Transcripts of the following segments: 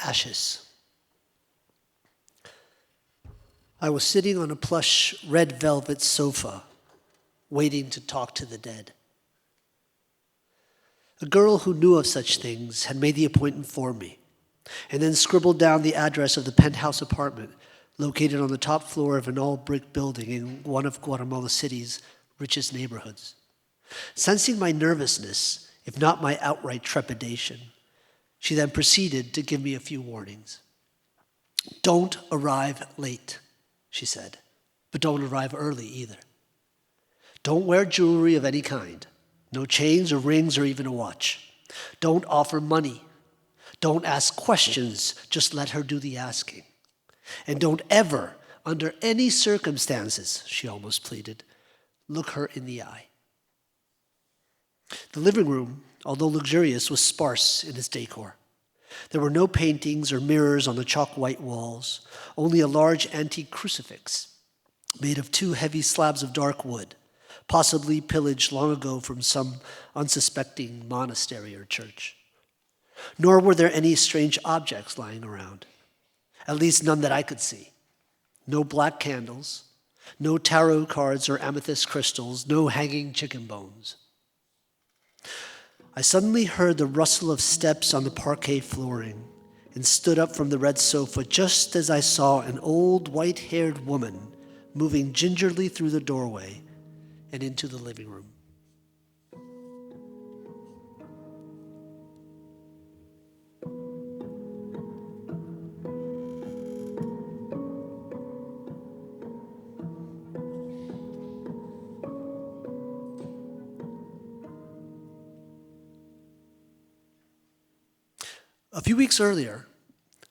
Ashes. I was sitting on a plush red velvet sofa, waiting to talk to the dead. A girl who knew of such things had made the appointment for me, and then scribbled down the address of the penthouse apartment located on the top floor of an all-brick building in one of Guatemala City's richest neighborhoods. Sensing my nervousness, if not my outright trepidation, she then proceeded to give me a few warnings. "Don't arrive late," she said, "but don't arrive early either. Don't wear jewelry of any kind, no chains or rings or even a watch. Don't offer money. Don't ask questions, just let her do the asking. And don't ever, under any circumstances," she almost pleaded, "look her in the eye." The living room, although luxurious, was sparse in its decor. There were no paintings or mirrors on the chalk-white walls, only a large antique crucifix made of two heavy slabs of dark wood, possibly pillaged long ago from some unsuspecting monastery or church. Nor were there any strange objects lying around, at least none that I could see. No black candles, no tarot cards or amethyst crystals, no hanging chicken bones. I suddenly heard the rustle of steps on the parquet flooring and stood up from the red sofa just as I saw an old white-haired woman moving gingerly through the doorway and into the living room. A few weeks earlier,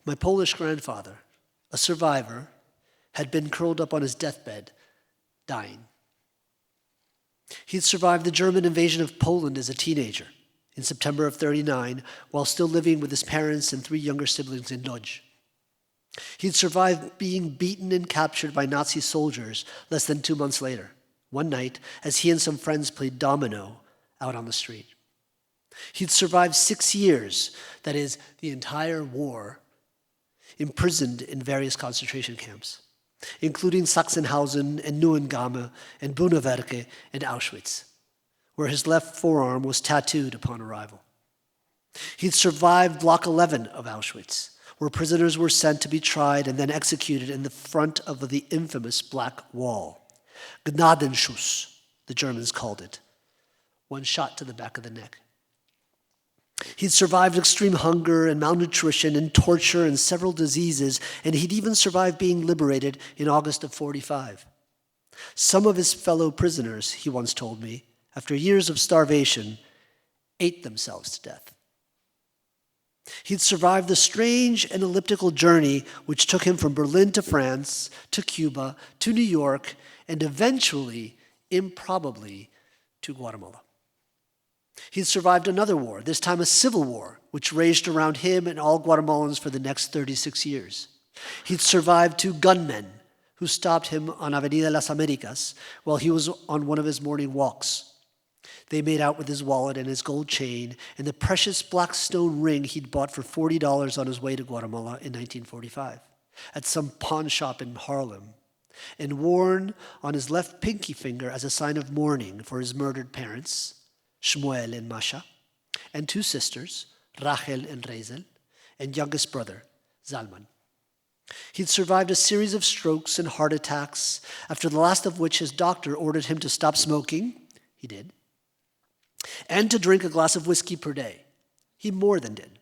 my Polish grandfather, a survivor, had been curled up on his deathbed, dying. He had survived the German invasion of Poland as a teenager in September of '39, while still living with his parents and three younger siblings in Łódź. He had survived being beaten and captured by Nazi soldiers less than 2 months later, one night, as he and some friends played domino out on the street. He'd survived 6 years, that is, the entire war, imprisoned in various concentration camps, including Sachsenhausen and Neuengamme and Bunawerke and Auschwitz, where his left forearm was tattooed upon arrival. He'd survived Block 11 of Auschwitz, where prisoners were sent to be tried and then executed in the front of the infamous Black Wall. Gnadenschuss, the Germans called it. One shot to the back of the neck. He'd survived extreme hunger and malnutrition and torture and several diseases, and he'd even survived being liberated in August of '45. Some of his fellow prisoners, he once told me, after years of starvation, ate themselves to death. He'd survived the strange and elliptical journey which took him from Berlin to France, to Cuba, to New York, and eventually, improbably, to Guatemala. He'd survived another war, this time a civil war, which raged around him and all Guatemalans for the next 36 years. He'd survived 2 gunmen who stopped him on Avenida Las Americas while he was on one of his morning walks. They made out with his wallet and his gold chain and the precious black stone ring he'd bought for $40 on his way to Guatemala in 1945 at some pawn shop in Harlem, and worn on his left pinky finger as a sign of mourning for his murdered parents, Shmuel and Masha, and 2 sisters, Rachel and Rezel, and youngest brother, Zalman. He'd survived a series of strokes and heart attacks, after the last of which his doctor ordered him to stop smoking. He did. And to drink a glass of whiskey per day. He more than did,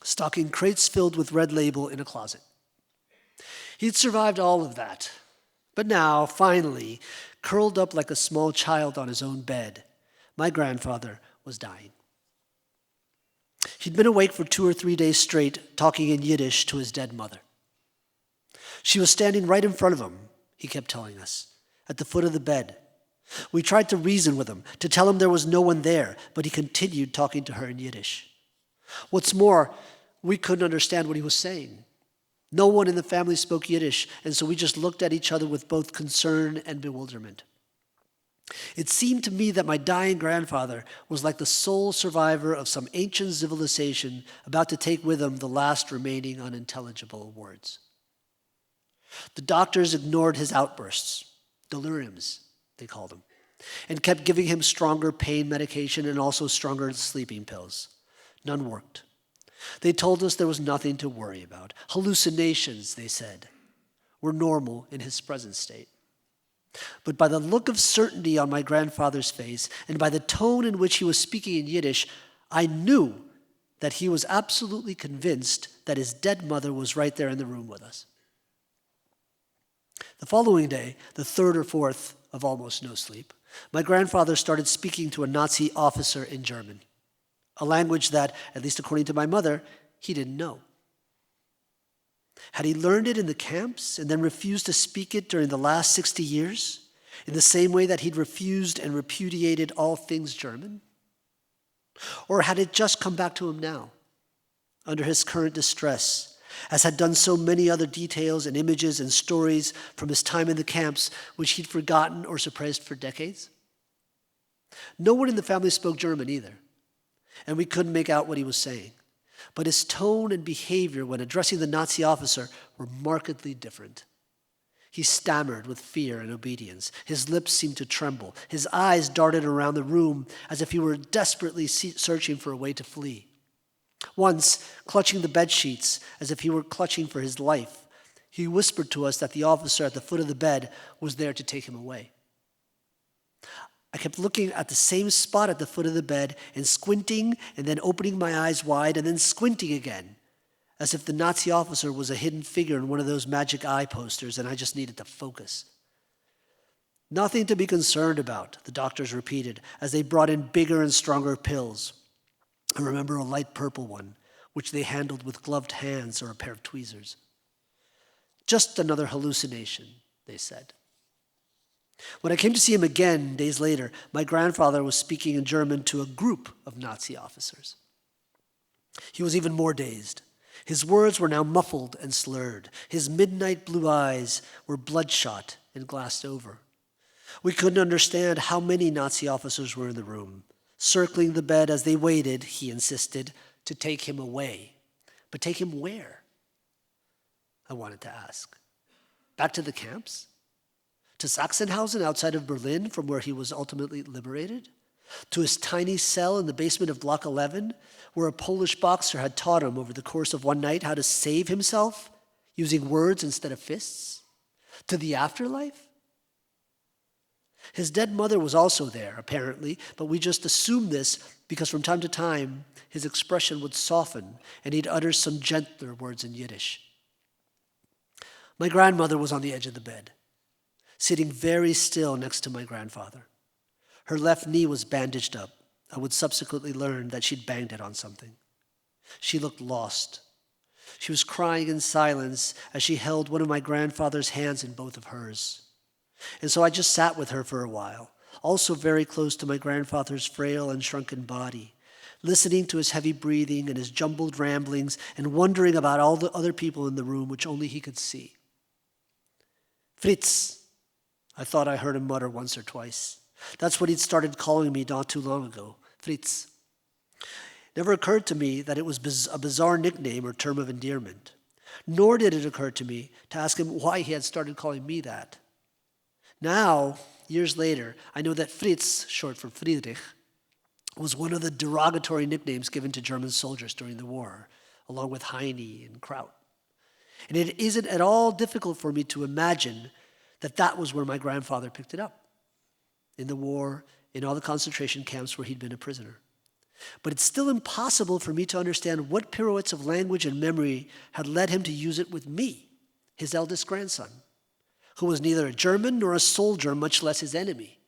stocking crates filled with Red Label in a closet. He'd survived all of that, but now, finally, curled up like a small child on his own bed, my grandfather was dying. He'd been awake for 2 or 3 days straight, talking in Yiddish to his dead mother. She was standing right in front of him, he kept telling us, at the foot of the bed. We tried to reason with him, to tell him there was no one there, but he continued talking to her in Yiddish. What's more, we couldn't understand what he was saying. No one in the family spoke Yiddish, and so we just looked at each other with both concern and bewilderment. It seemed to me that my dying grandfather was like the sole survivor of some ancient civilization about to take with him the last remaining unintelligible words. The doctors ignored his outbursts, deliriums, they called them, and kept giving him stronger pain medication and also stronger sleeping pills. None worked. They told us there was nothing to worry about. Hallucinations, they said, were normal in his present state. But by the look of certainty on my grandfather's face and by the tone in which he was speaking in Yiddish, I knew that he was absolutely convinced that his dead mother was right there in the room with us. The following day, the third or fourth of almost no sleep, my grandfather started speaking to a Nazi officer in German, a language that, at least according to my mother, he didn't know. Had he learned it in the camps and then refused to speak it during the last 60 years, in the same way that he'd refused and repudiated all things German? Or had it just come back to him now, under his current distress, as had done so many other details and images and stories from his time in the camps which he'd forgotten or suppressed for decades? No one in the family spoke German either, and we couldn't make out what he was saying. But his tone and behavior when addressing the Nazi officer were markedly different. He stammered with fear and obedience. His lips seemed to tremble. His eyes darted around the room as if he were desperately searching for a way to flee. Once, clutching the bed sheets as if he were clutching for his life, he whispered to us that the officer at the foot of the bed was there to take him away. I kept looking at the same spot at the foot of the bed and squinting and then opening my eyes wide and then squinting again, as if the Nazi officer was a hidden figure in one of those magic eye posters and I just needed to focus. Nothing to be concerned about, the doctors repeated as they brought in bigger and stronger pills. I remember a light purple one, which they handled with gloved hands or a pair of tweezers. Just another hallucination, they said. When I came to see him again days later, my grandfather was speaking in German to a group of Nazi officers. He was even more dazed. His words were now muffled and slurred. His midnight blue eyes were bloodshot and glassed over. We couldn't understand how many Nazi officers were in the room, circling the bed as they waited, he insisted, to take him away. But take him where? I wanted to ask. Back to the camps? To Sachsenhausen outside of Berlin, from where he was ultimately liberated? To his tiny cell in the basement of Block 11, where a Polish boxer had taught him over the course of one night how to save himself, using words instead of fists? To the afterlife? His dead mother was also there, apparently, but we just assumed this because from time to time, his expression would soften and he'd utter some gentler words in Yiddish. My grandmother was on the edge of the bed, sitting very still next to my grandfather. Her left knee was bandaged up. I would subsequently learn that she'd banged it on something. She looked lost. She was crying in silence as she held one of my grandfather's hands in both of hers. And so I just sat with her for a while, also very close to my grandfather's frail and shrunken body, listening to his heavy breathing and his jumbled ramblings and wondering about all the other people in the room which only he could see. Fritz, I thought I heard him mutter once or twice. That's what he'd started calling me not too long ago, Fritz. Never occurred to me that it was a bizarre nickname or term of endearment. Nor did it occur to me to ask him why he had started calling me that. Now, years later, I know that Fritz, short for Friedrich, was one of the derogatory nicknames given to German soldiers during the war, along with Heine and Kraut. And it isn't at all difficult for me to imagine that that was where my grandfather picked it up, in the war, in all the concentration camps where he'd been a prisoner. But it's still impossible for me to understand what pirouettes of language and memory had led him to use it with me, his eldest grandson, who was neither a German nor a soldier, much less his enemy.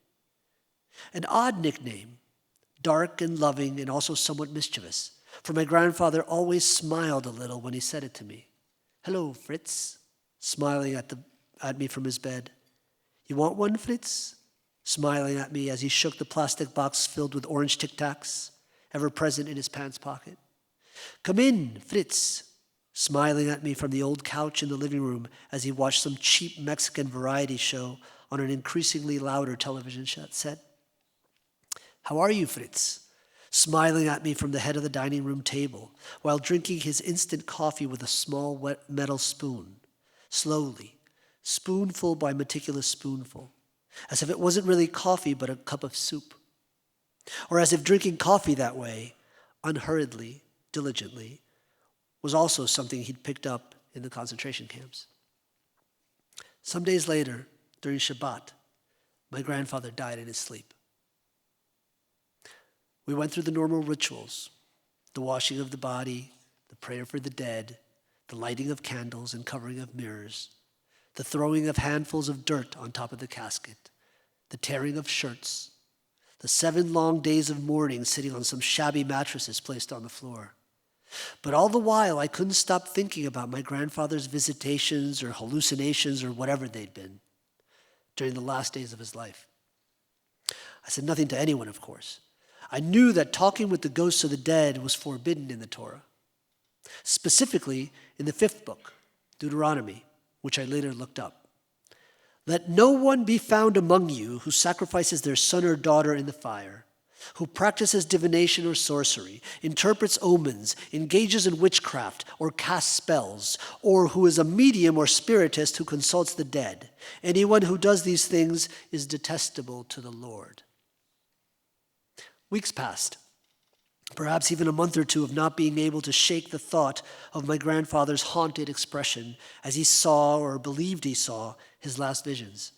An odd nickname, dark and loving and also somewhat mischievous, for my grandfather always smiled a little when he said it to me. "Hello, Fritz," smiling at me from his bed. "You want one, Fritz?" Smiling at me as he shook the plastic box filled with orange Tic Tacs, ever present in his pants pocket. "Come in, Fritz," smiling at me from the old couch in the living room as he watched some cheap Mexican variety show on an increasingly louder television set. "How are you, Fritz?" smiling at me from the head of the dining room table while drinking his instant coffee with a small wet metal spoon, slowly, spoonful by meticulous spoonful, as if it wasn't really coffee but a cup of soup, or as if drinking coffee that way, unhurriedly, diligently, was also something he'd picked up in the concentration camps. Some days later, during Shabbat, my grandfather died in his sleep. We went through the normal rituals, the washing of the body, the prayer for the dead, the lighting of candles and covering of mirrors, the throwing of handfuls of dirt on top of the casket, the tearing of shirts, the 7 long days of mourning sitting on some shabby mattresses placed on the floor. But all the while, I couldn't stop thinking about my grandfather's visitations or hallucinations or whatever they'd been during the last days of his life. I said nothing to anyone, of course. I knew that talking with the ghosts of the dead was forbidden in the Torah, specifically in the 5th book, Deuteronomy, which I later looked up. "Let no one be found among you who sacrifices their son or daughter in the fire, who practices divination or sorcery, interprets omens, engages in witchcraft, or casts spells, or who is a medium or spiritist who consults the dead. Anyone who does these things is detestable to the Lord." Weeks passed, perhaps even a month or two of not being able to shake the thought of my grandfather's haunted expression as he saw or believed he saw his last visions,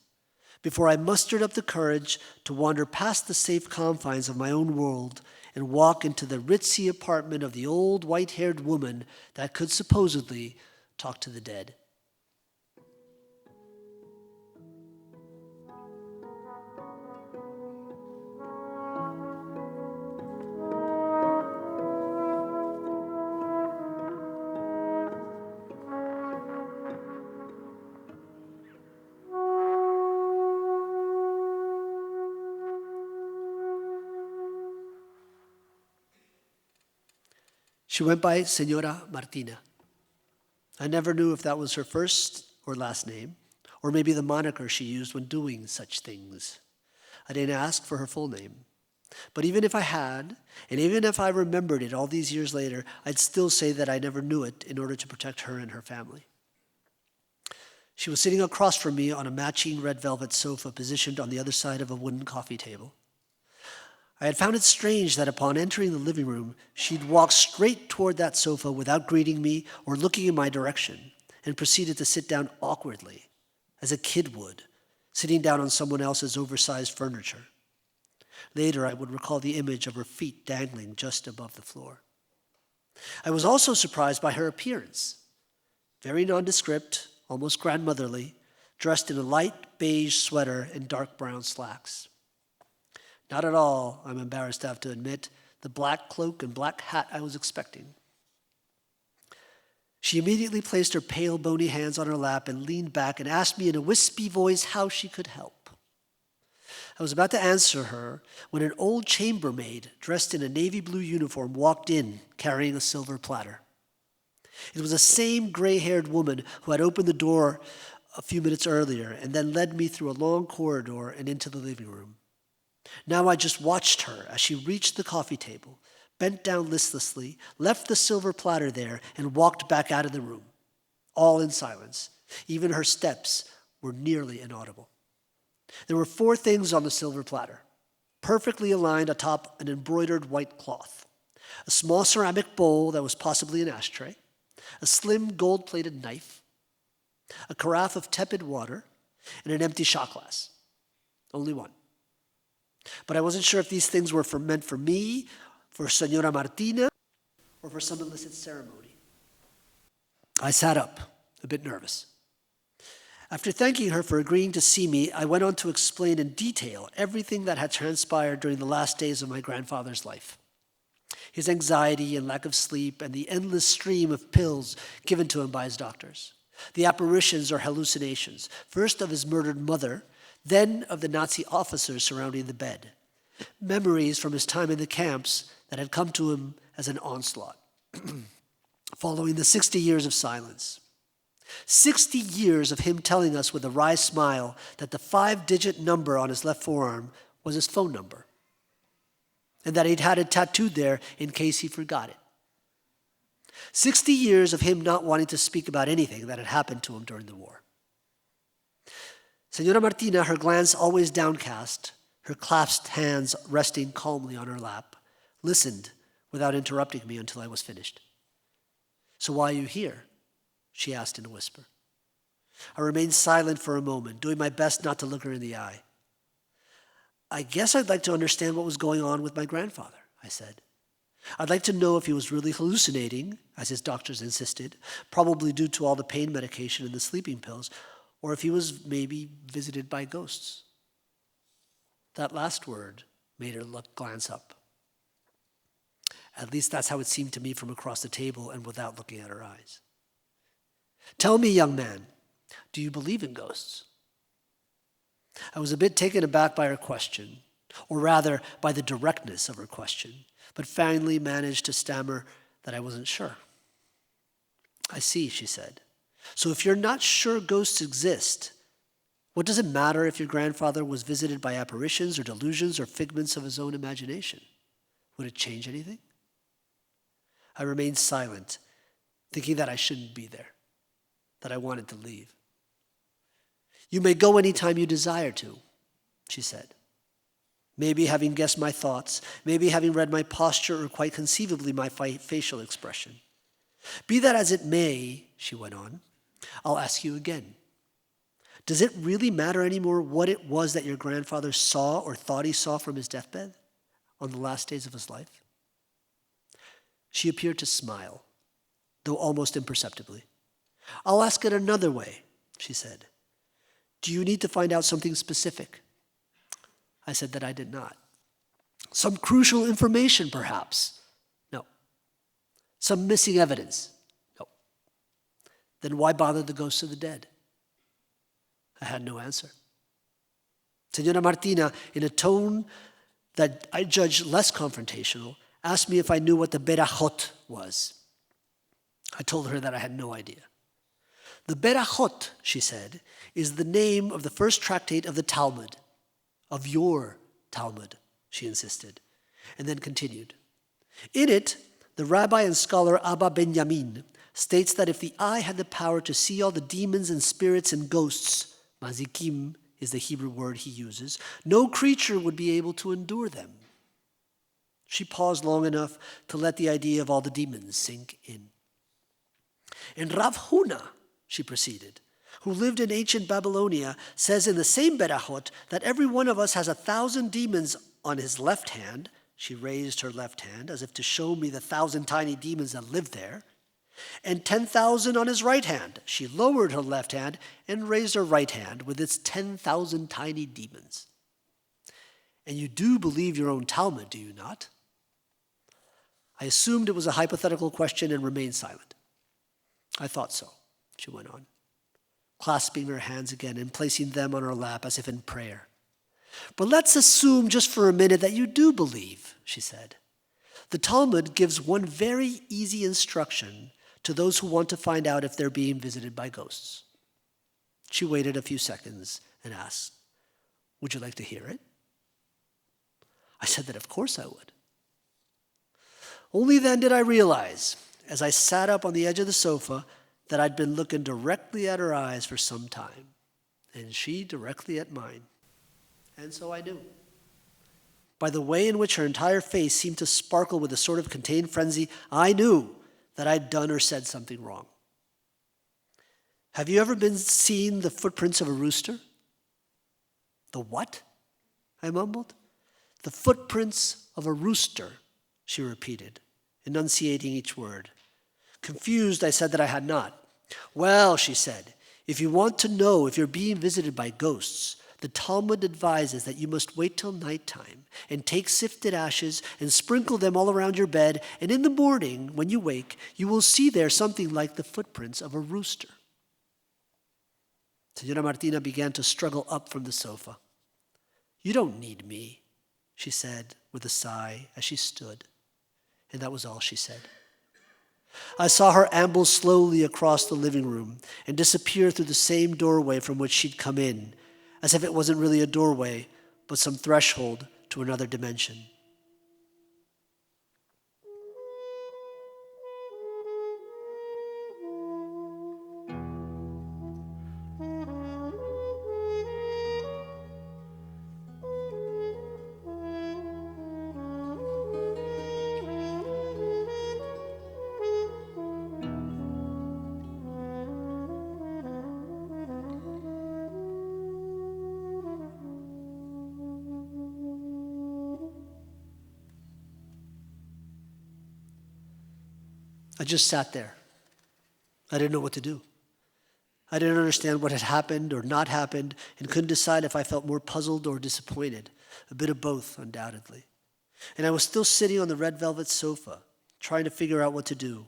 before I mustered up the courage to wander past the safe confines of my own world and walk into the ritzy apartment of the old white-haired woman that could supposedly talk to the dead. She went by Señora Martina. I never knew if that was her first or last name, or maybe the moniker she used when doing such things. I didn't ask for her full name. But even if I had, and even if I remembered it all these years later, I'd still say that I never knew it in order to protect her and her family. She was sitting across from me on a matching red velvet sofa positioned on the other side of a wooden coffee table. I had found it strange that upon entering the living room, she'd walk straight toward that sofa without greeting me or looking in my direction, and proceeded to sit down awkwardly, as a kid would, sitting down on someone else's oversized furniture. Later, I would recall the image of her feet dangling just above the floor. I was also surprised by her appearance. Very nondescript, almost grandmotherly, dressed in a light beige sweater and dark brown slacks. Not at all, I'm embarrassed to have to admit, the black cloak and black hat I was expecting. She immediately placed her pale, bony hands on her lap and leaned back and asked me in a wispy voice how she could help. I was about to answer her when an old chambermaid dressed in a navy blue uniform walked in carrying a silver platter. It was the same gray-haired woman who had opened the door a few minutes earlier and then led me through a long corridor and into the living room. Now I just watched her as she reached the coffee table, bent down listlessly, left the silver platter there, and walked back out of the room, all in silence. Even her steps were nearly inaudible. There were 4 things on the silver platter, perfectly aligned atop an embroidered white cloth: a small ceramic bowl that was possibly an ashtray, a slim gold-plated knife, a carafe of tepid water, and an empty shot glass. Only one. But I wasn't sure if these things were meant for me, for Señora Martina, or for some illicit ceremony. I sat up, a bit nervous. After thanking her for agreeing to see me, I went on to explain in detail everything that had transpired during the last days of my grandfather's life. His anxiety and lack of sleep and the endless stream of pills given to him by his doctors. The apparitions or hallucinations, first of his murdered mother, then of the Nazi officers surrounding the bed. Memories from his time in the camps that had come to him as an onslaught, following the 60 years of silence. 60 years of him telling us with a wry smile that the 5-digit number on his left forearm was his phone number, and that he'd had it tattooed there in case he forgot it. 60 years of him not wanting to speak about anything that had happened to him during the war. Senora Martina, her glance always downcast, her clasped hands resting calmly on her lap, listened without interrupting me until I was finished. "So why are you here?" she asked in a whisper. I remained silent for a moment, doing my best not to look her in the eye. "I guess I'd like to understand what was going on with my grandfather," I said. "I'd like to know if he was really hallucinating, as his doctors insisted, probably due to all the pain medication and the sleeping pills, or if he was maybe visited by ghosts." That last word made her glance up. At least that's how it seemed to me from across the table and without looking at her eyes. "Tell me, young man, do you believe in ghosts?" I was a bit taken aback by her question, or rather by the directness of her question, but finally managed to stammer that I wasn't sure. "I see," she said. "So if you're not sure ghosts exist, what does it matter if your grandfather was visited by apparitions or delusions or figments of his own imagination? Would it change anything?" I remained silent, thinking that I shouldn't be there, that I wanted to leave. "You may go any time you desire to," she said. Maybe having guessed my thoughts, maybe having read my posture, or quite conceivably my facial expression. "Be that as it may," she went on, "I'll ask you again. Does it really matter anymore what it was that your grandfather saw or thought he saw from his deathbed on the last days of his life?" She appeared to smile, though almost imperceptibly. "I'll ask it another way," she said. "Do you need to find out something specific?" I said that I did not. "Some crucial information, perhaps?" "No." "Some missing evidence?" "No." "Then why bother the ghosts of the dead?" I had no answer. Senora Martina, in a tone that I judged less confrontational, asked me if I knew what the Berachot was. I told her that I had no idea. "The Berachot," she said, "is the name of the first tractate of the Talmud." "Of your Talmud," she insisted, and then continued. "In it, the rabbi and scholar Abba Benjamin states that if the eye had the power to see all the demons and spirits and ghosts, mazikim is the Hebrew word he uses, no creature would be able to endure them." She paused long enough to let the idea of all the demons sink in. "And Rav Huna," she proceeded, "who lived in ancient Babylonia, says in the same Berachot that every one of us has 1,000 demons on his left hand." She raised her left hand as if to show me the 1,000 tiny demons that lived there. "And 10,000 on his right hand." She lowered her left hand and raised her right hand with its 10,000 tiny demons. "And you do believe your own Talmud, do you not?" I assumed it was a hypothetical question and remained silent. "I thought so," she went on, clasping her hands again and placing them on her lap as if in prayer. "But let's assume just for a minute that you do believe," she said. "The Talmud gives one very easy instruction to those who want to find out if they're being visited by ghosts." She waited a few seconds and asked, "Would you like to hear it?" I said that of course I would. Only then did I realize, as I sat up on the edge of the sofa, that I'd been looking directly at her eyes for some time, and she directly at mine. And so I knew. By the way in which her entire face seemed to sparkle with a sort of contained frenzy, I knew that I'd done or said something wrong. "Have you ever seen the footprints of a rooster?" "The what?" I mumbled. "The footprints of a rooster," she repeated, enunciating each word. Confused, I said that I had not. "Well," she said, "if you want to know if you're being visited by ghosts, the Talmud advises that you must wait till nighttime and take sifted ashes and sprinkle them all around your bed, and in the morning, when you wake, you will see there something like the footprints of a rooster." Senora Martina began to struggle up from the sofa. "You don't need me," she said with a sigh as she stood. And that was all she said. I saw her amble slowly across the living room and disappear through the same doorway from which she'd come in, as if it wasn't really a doorway, but some threshold to another dimension. I just sat there. I didn't know what to do. I didn't understand what had happened or not happened and couldn't decide if I felt more puzzled or disappointed. A bit of both, undoubtedly. And I was still sitting on the red velvet sofa, trying to figure out what to do,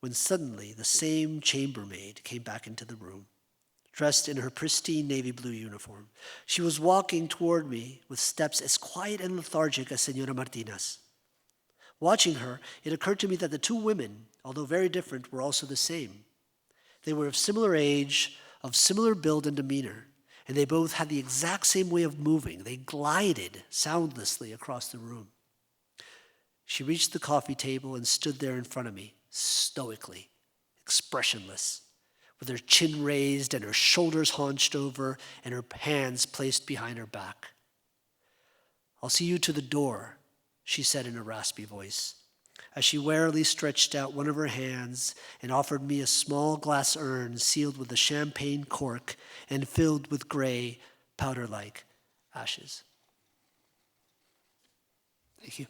when suddenly the same chambermaid came back into the room, dressed in her pristine navy blue uniform. She was walking toward me with steps as quiet and lethargic as Senora Martinez. Watching her, it occurred to me that the two women, although very different, were also the same. They were of similar age, of similar build and demeanor, and they both had the exact same way of moving. They glided soundlessly across the room. She reached the coffee table and stood there in front of me, stoically, expressionless, with her chin raised and her shoulders hunched over and her hands placed behind her back. "I'll see you to the door," she said in a raspy voice, as she warily stretched out one of her hands and offered me a small glass urn sealed with a champagne cork and filled with gray, powder-like ashes. Thank you.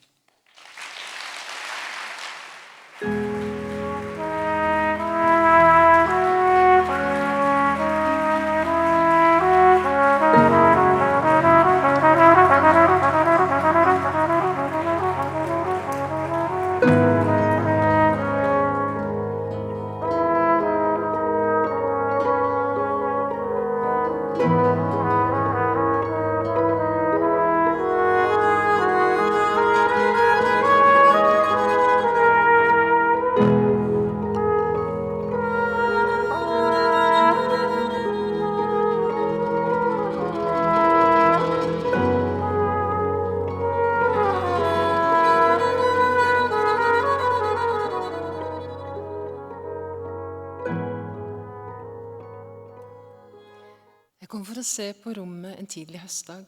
Jeg kom for å se på rommet en tidlig høstdag,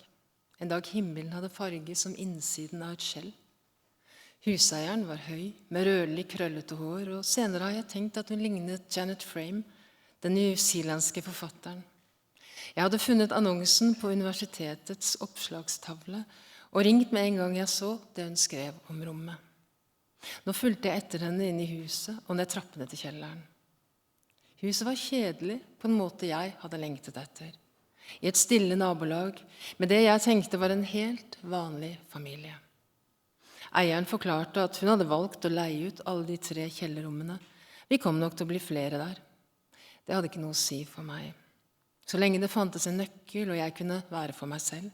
en dag himmelen hadde farge som innsiden av et skjell. Huseieren var høy, med rødlig krøllete hår, og senere har jeg tenkt at hun lignet Janet Frame, den newzealandske forfatteren. Jeg hadde funnet annonsen på universitetets oppslagstavle, og ringt med en gang jeg så det hun skrev om rommet. Nå fulgte jeg etter henne inn i huset og ned trappene til kjelleren. Huset var kjedelig på en måte jeg hadde lengtet etter. I et stille nabolag, med det jeg tenkte var en helt vanlig familie. Eieren forklarte at hun hadde valgt å leie ut alle de 3 kjellerrommene. Vi kom nok til å bli flere der. Det hadde ikke noe å si for meg. Så lenge det fantes en nøkkel, og jeg kunne være for meg selv.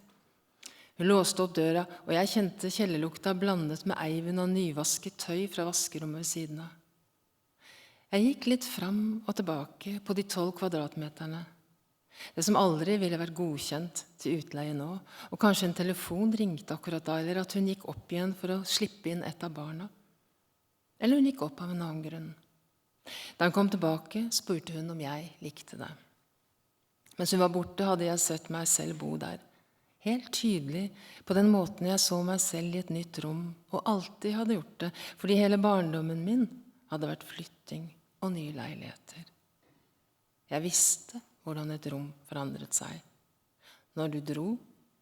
Hun låste opp døra, og jeg kjente kjellerlukta blandet med eiven og nyvasket tøy fra vaskerommet ved siden av. Jeg gikk litt fram og tilbake på de 12 kvadratmeterne. Det som aldri ville vært godkjent til utleie nå, og kanskje en telefon ringte akkurat da, eller at hun gikk opp igjen for å slippe inn et av barna. Eller hun gikk opp av en annen grunn. Da hun kom tilbake, spurte hun om jeg likte det. Mens hun var borte, hadde jeg sett meg selv bo der. Helt tydelig på den måten jeg så meg selv i et nytt rom, og alltid hadde gjort det, fordi hele barndommen min hadde vært flytting og nye leiligheter. Jeg visste hvordan et rom forandret seg. Når du dro,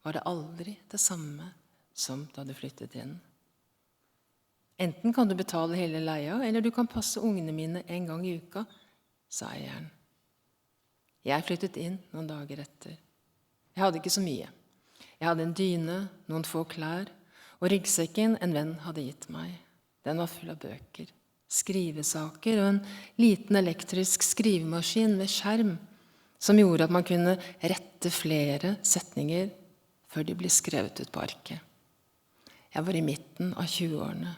var det aldri det samme som da du flyttet inn. Enten kan du betale hele leia, eller du kan passe ungene mine en gang i uka, sa eieren. Jeg flyttet inn noen dager etter. Jeg hadde ikke så mye. Jeg hadde en dyne, noen få klær, og ryggsekken en venn hadde gitt meg. Den var full av bøker, skrivesaker og en liten elektrisk skrivemaskin med skjerm, som gjorde at man kunne rette flere setninger før de ble skrevet ut på arket. Jeg var i midten av 20-årene.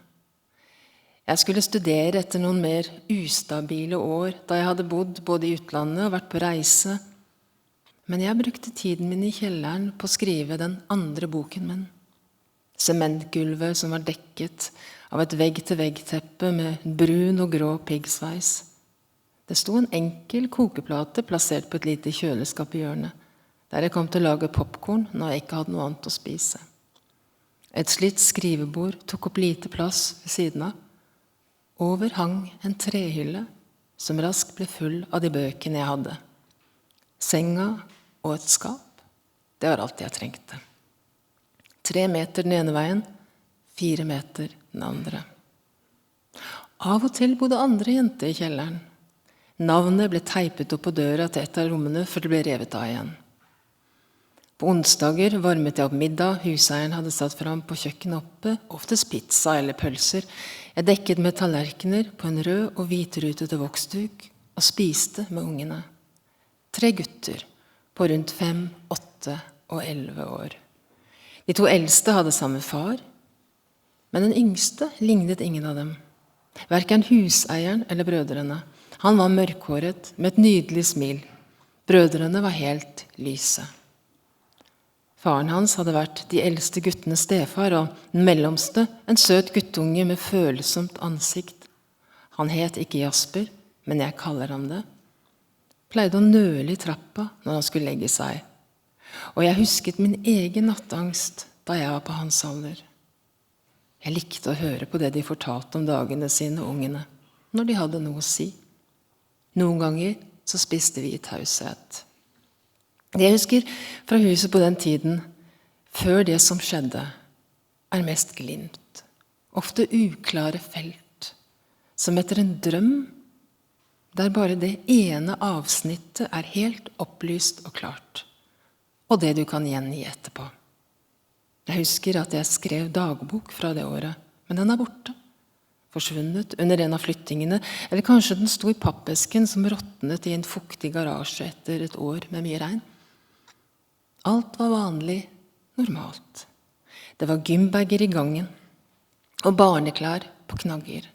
Jeg skulle studere etter noen mer ustabile år, da jeg hadde bodd både i utlandet og vært på reise. Men jeg brukte tiden min i kjelleren på å skrive den andre boken min. Sementgulvet som var dekket av et vegg-til-vegg-teppe med brun og grå piggsveis. Det sto en enkel kokeplate plassert på et lite kjøleskap i hjørnet, der jeg kom til å lage popcorn når jeg ikke hadde noe annet å spise. Et slitt skrivebord tok opp lite plass ved siden av. Over hang en trehylle som raskt ble full av de bøkene jeg hadde. Senga og et skap, det var alt jeg trengte. 3 meter den ene veien, 4 meter den andre. Av og til bodde andre jenter i kjelleren. Navnet ble teipet opp på døra til et av rommene før det ble revet av igjen. På onsdager varmet jeg opp middag huseieren hadde satt fram på kjøkkenet oppe, oftest pizza eller pølser. Jeg dekket med tallerkener på en rød og hvitrutete voksduk og spiste med ungene. 3 gutter på rundt 5, 8 og 11 år. De 2 eldste hadde samme far, men den yngste lignet ingen av dem. Hverken huseieren eller brødrene. Han var mørkhåret med et nydelig smil. Brødrene var helt lyse. Faren hans hadde vært de eldste guttenes stefar, og den mellomste en søt guttunge med følsomt ansikt. Han het ikke Jasper, men jeg kaller ham det. Pleide å nøle i trappa når han skulle legge seg. Og jeg husket min egen nattangst da jeg var på hans alder. Jeg likte å høre på det de fortalte om dagene sine, ungene, når de hadde noe å si. Noen ganger så spiste vi i taushet. Det jeg husker fra huset på den tiden, før det som skjedde, er mest glimt, ofte uklare felt, som etter en drøm, der bare det ene avsnittet er helt opplyst og klart, og det du kan gjengi etterpå. Jeg husker at jeg skrev dagbok fra det året, men den er borte, forsvunnet under en av flyttingene, eller kanskje den sto i pappesken som råtnet i en fuktig garasje etter et år med mye regn. Alt var vanlig, normalt. Det var gymbager i gangen, og barneklær på knagger.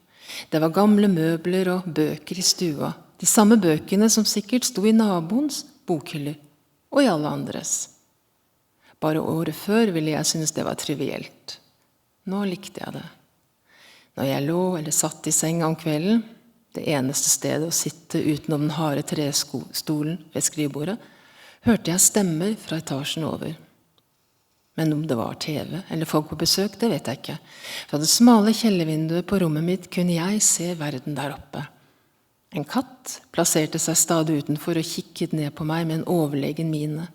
Det var gamle møbler og bøker i stua, de samme bøkene som sikkert sto i naboens bokhyller, og i alle andres. Bare året før ville jeg synes det var trivielt. Nå likte jeg det. Når jeg lå eller satt i senga om kvelden, det eneste stedet å sitte utenom den harde trestolen ved skrivebordet, hørte jeg stemmer fra etasjen over. Men om det var TV eller folk på besøk, det vet jeg ikke. Fra det smale kjellervinduet på rommet mitt kunne jeg se verden der oppe. En katt plasserte seg stadig utenfor og kikket ned på meg med en overlegen mine.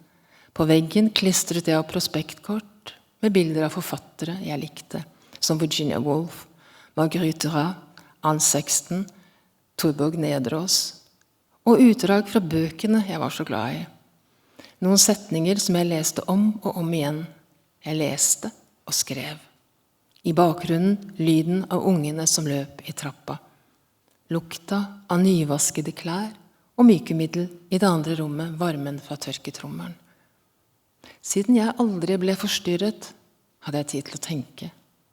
På veggen klistret jeg opp prospektkort med bilder av forfattere jeg likte, som Virginia Woolf, Marguerite Duras, Anne Sexton, Torborg Nedrås, og utdrag fra bøkene jeg var så glad i. Noen setninger som jeg leste om og om igjen. Jeg leste og skrev. I bakgrunnen lyden av ungene som løp i trappa. Lukta av nyvaskede klær og mykemiddel i det andre rommet, varmen fra tørketrommelen. Siden jeg aldri ble forstyrret, hadde jeg tid til å tenke,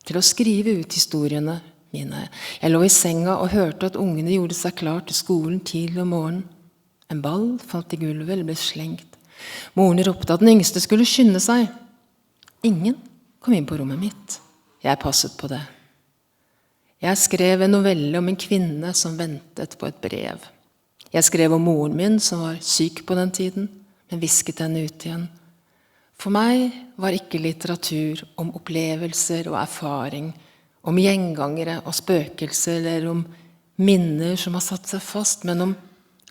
til å skrive ut historiene mine. Jeg lå i senga og hørte at ungene gjorde seg klar til skolen tidlig om morgenen. En ball falt i gulvet eller ble slengt. Moren ropte at den yngste skulle skynde seg. Ingen kom inn på rommet mitt. Jeg passet på det. Jeg skrev en novelle om en kvinne som ventet på et brev. Jeg skrev om moren min som var syk på den tiden, men visket henne ut igjen. For meg var ikke litteratur om opplevelser og erfaring, om gjengangere og spøkelser, eller om minner som har satt seg fast, men om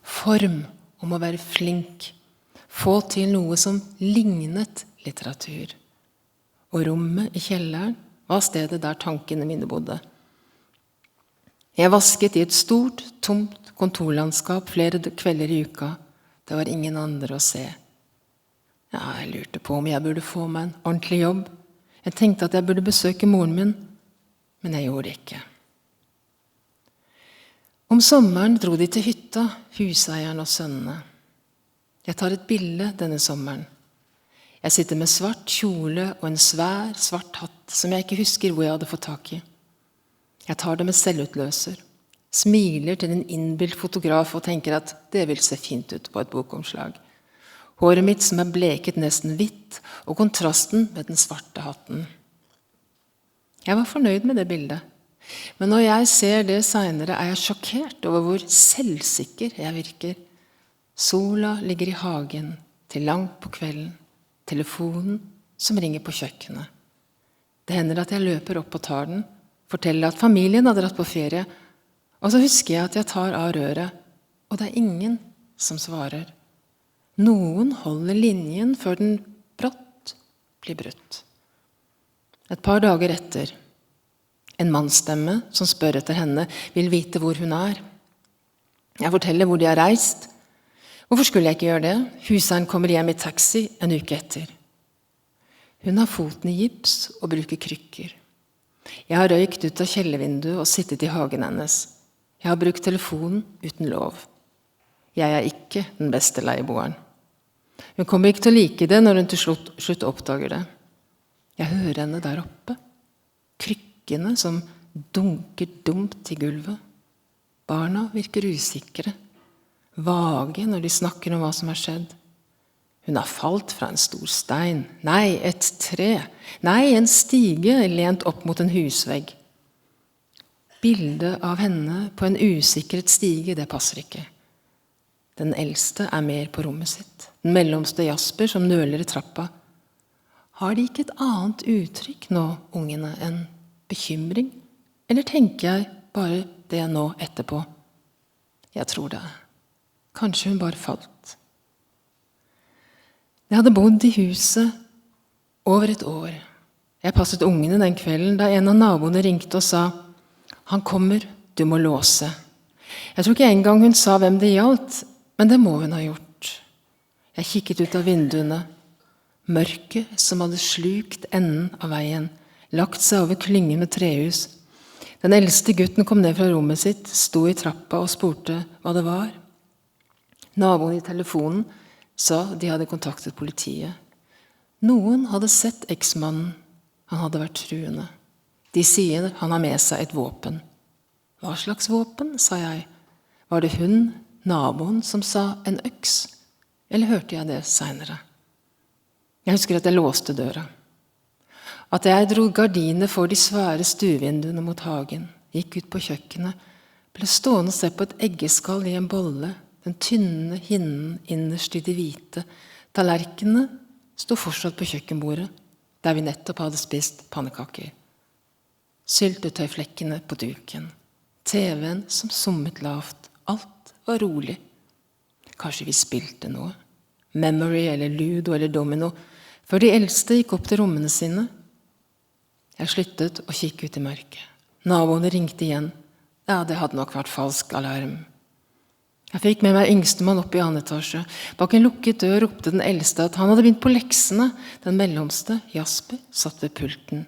form, om å være flink, få til noe som lignet litteratur. Og rommet i kjelleren var stedet der tankene mine bodde. Jeg vasket i et stort, tomt kontorlandskap flere kvelder i uka. Det var ingen andre å se. Ja, jeg lurte på om jeg burde få meg en ordentlig jobb. Jeg tenkte at jeg burde besøke moren min, men jeg gjorde det ikke. Om sommeren dro de til hytta, huseieren og sønnene. Jeg tar et bilde denne sommeren. Jeg sitter med svart kjole og en svær, svart hatt som jeg ikke husker hvor jeg hadde fått tak i. Jeg tar det med selvutløser, smiler til en innbilt fotograf og tenker at det vil se fint ut på et bokomslag. Håret mitt som er bleket nesten hvitt, og kontrasten med den svarte hatten. Jeg var fornøyd med det bildet. Men når jeg ser det senere, er jeg sjokkert over hvor selvsikker jeg virker. Sola ligger i hagen, til langt på kvelden. Telefonen som ringer på kjøkkenet. Det hender at jeg løper opp og tar den, forteller at familien har dratt på ferie, og så husker jeg at jeg tar av røret, og det er ingen som svarer. Noen holder linjen før den brått blir brutt. Et par dager etter, en mannsstemme som spør etter henne, vil vite hvor hun er. Jeg forteller hvor de har reist. Hvorfor skulle jeg ikke gjøre det? Huseieren kommer hjem i taxi en uke etter. Hun har foten i gips og bruker krykker. Jeg har røykt ut av kjellervinduet og sittet i hagen hennes. Jeg har brukt telefonen uten lov. Jeg er ikke den beste leieboeren. Hun kommer ikke til å like det når hun til slutt oppdager det. Jeg hører henne der oppe. Krykkene som dunker dumt i gulvet. Barna virker usikre. Vage når de snakker om hva som har skjedd. Hun har falt fra en stor stein. Nei, et tre. Nei, en stige lent opp mot en husvegg. Bildet av henne på en usikret stige, det passer ikke. Den eldste er mer på rommet sitt. Den mellomste Jasper som nøler i trappa. Har de ikke et annet uttrykk nå, ungene, enn bekymring? Eller tenker jeg bare det nå etterpå? Jeg tror det. Kanskje hun bare falt. Jeg hadde bodd i huset over et år. Jeg passet ungene den kvelden da en av naboene ringte og sa «Han kommer, du må låse». Jeg tror ikke engang hun sa hvem det gjaldt, men det må hun ha gjort. Jeg kikket ut av vinduene. Mørket som hadde slukt enden av veien, lagt seg over klyngen med trehus. Den eldste gutten kom ned fra rommet sitt, sto i trappa og spurte hva det var. Naboen i telefonen sa de hadde kontaktet politiet. Noen hadde sett eksmannen. Han hadde vært truende. De sier han har med seg et våpen. Hva slags våpen, sa jeg. Var det hun, naboen, som sa en øks? Eller hørte jeg det senere? Jeg husker at jeg låste døra. At jeg dro gardiner for de svære stuevinduene mot hagen, gikk ut på kjøkkenet, ble stående og se på et eggeskall i en bolle, den tynne hinnen innerst i de hvite. Tallerkenene sto fortsatt på kjøkkenbordet, der vi nettopp hadde spist pannekaker. Syltetøyflekkene på duken. TV-en som summet lavt. Alt var rolig. Kanskje vi spilte noe. Memory eller Ludo eller Domino, før de eldste gikk opp til rommene sine. Jeg sluttet å kikke ut i mørket. Naboene ringte igjen. Ja, det hadde nok vært falsk alarm. Jeg fikk med meg yngstemann opp i annen etasje. Bak en lukket dør ropte den eldste at han hadde begynt på leksene. Den mellomste, Jasper, satt ved pulten.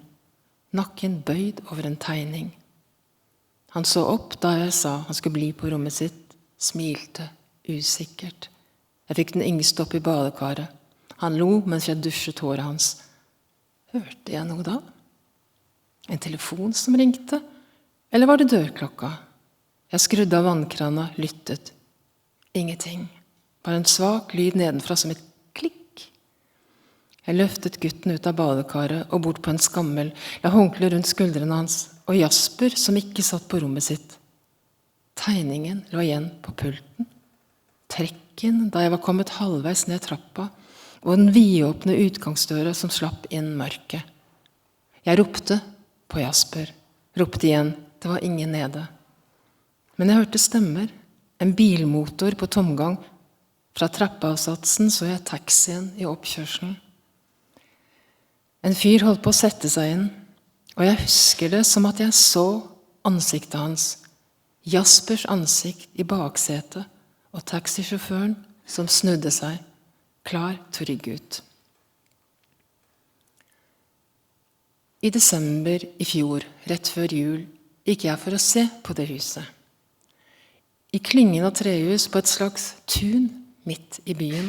Nakken bøyd over en tegning. Han så opp da jeg sa han skulle bli på rommet sitt, smilte, usikkert. Jeg fikk den yngste opp i badekaret. Han lo mens jeg dusjet håret hans. Hørte jeg noe da? En telefon som ringte? Eller var det dørklokka? Jeg skrudde av vannkrana, lyttet. Ingenting. Bare en svak lyd nedenfra som et klikk. Jeg løftet gutten ut av badekaret og bort på en skammel, la håndkle rundt skuldrene hans, og Jasper som ikke satt på rommet sitt. Tegningen lå igjen på pulten. Trekken da jeg var kommet halvveis ned trappa, og den vidåpne utgangsdøra som slapp inn mørket. Jeg ropte på Jasper, ropte igjen, det var ingen nede. Men jeg hørte stemmer, en bilmotor på tomgang. Fra trappeavsatsen så jeg taxien i oppkjørselen. En fyr holdt på å sette seg inn, og jeg husker det som at jeg så ansiktet hans, Jaspers ansikt i baksetet, og taxisjåføren som snudde seg, klar til å rygge ut. I desember i fjor, rett før jul, gikk jeg for å se på det huset. I klyngen av trehus på et slags tun midt i byen.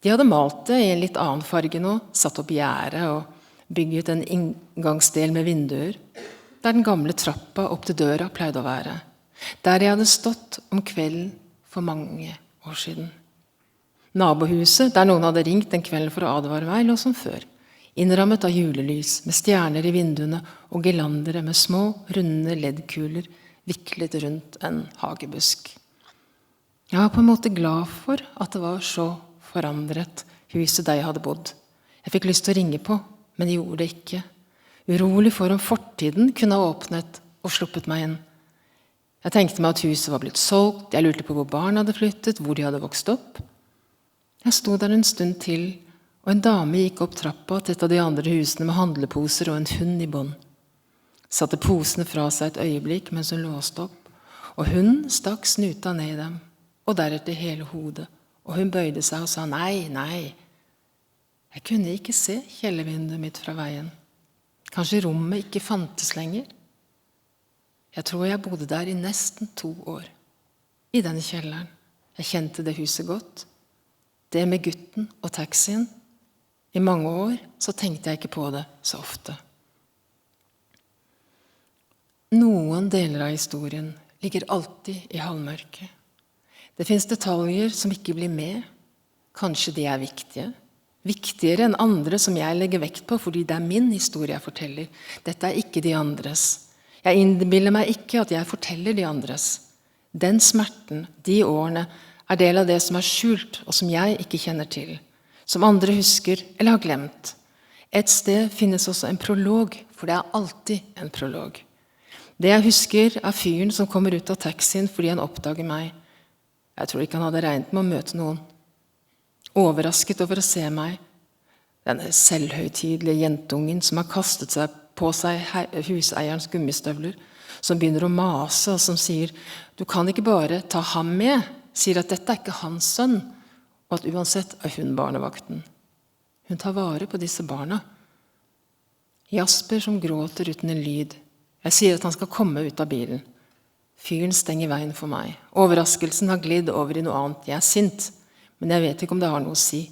De hadde malt det i en litt annen farge nå, satt opp gjerde og bygget en inngangsdel med vinduer. der den gamle trappa opp til døra pleide å være. Der jeg hadde stått om kvelden for mange år siden. Nabohuset, der noen hadde ringt den kvelden for å advare meg, lå som før. Innrammet av julelys, med stjerner i vinduene og girlandere med små, runde leddkuler viklet rundt en hagebusk. Jeg var på en måte glad for at det var så forandret, huset der jeg hadde bodd. Jeg fikk lyst til å ringe på, men jeg gjorde det ikke. Urolig for om fortiden kunne ha åpnet og sluppet meg inn. Jeg tenkte meg at huset var blitt solgt, jeg lurte på hvor barna hadde flyttet, hvor de hadde vokst opp. Jeg sto der en stund til, og en dame gikk opp trappa til et av de andre husene med handleposer og en hund i bånd. Satte posene fra seg et øyeblikk mens hun låste opp, og hunden stakk snuta ned i dem, og deretter hele hodet, og hun bøyde seg og sa nei, nei. Jeg kunne ikke se kjellervinduet mitt fra veien. Kanskje rommet ikke fantes lenger. Jeg tror jeg bodde der i nesten 2 år, i denne kjelleren. Jeg kjente det huset godt. Det med gutten og taxien. I mange år så tenkte jeg ikke på det så ofte. Noen deler av historien ligger alltid i halvmørket. Det finnes detaljer som ikke blir med. Kanskje de er viktige. Viktigere enn andre som jeg legger vekt på fordi det er min historie jeg forteller. Dette er ikke de andres. Jeg innbiller meg ikke at jeg forteller de andres. Den smerten, de årene, er del av det som er skjult og som jeg ikke kjenner til. Som andre husker eller har glemt. Et sted finnes også en prolog, for det er alltid en prolog. Det jeg husker er fyren som kommer ut av taxien fordi han oppdager meg. Jeg tror ikke han hadde regnet med å møte noen. Overrasket over å se meg. Denne selvhøytidelige jentungen som har kastet seg på seg huseierens gummistøvler, som begynner å mase og som sier, du kan ikke bare ta ham med, sier at dette er ikke hans sønn, og at uansett er hun barnevakten. Hun tar vare på disse barna. Jasper som gråter uten en lyd. Jeg sier at han skal komme ut av bilen. Fyren stenger veien for meg. Overraskelsen har glidd over i noe annet. Jeg er sint, men jeg vet ikke om det har noe å si.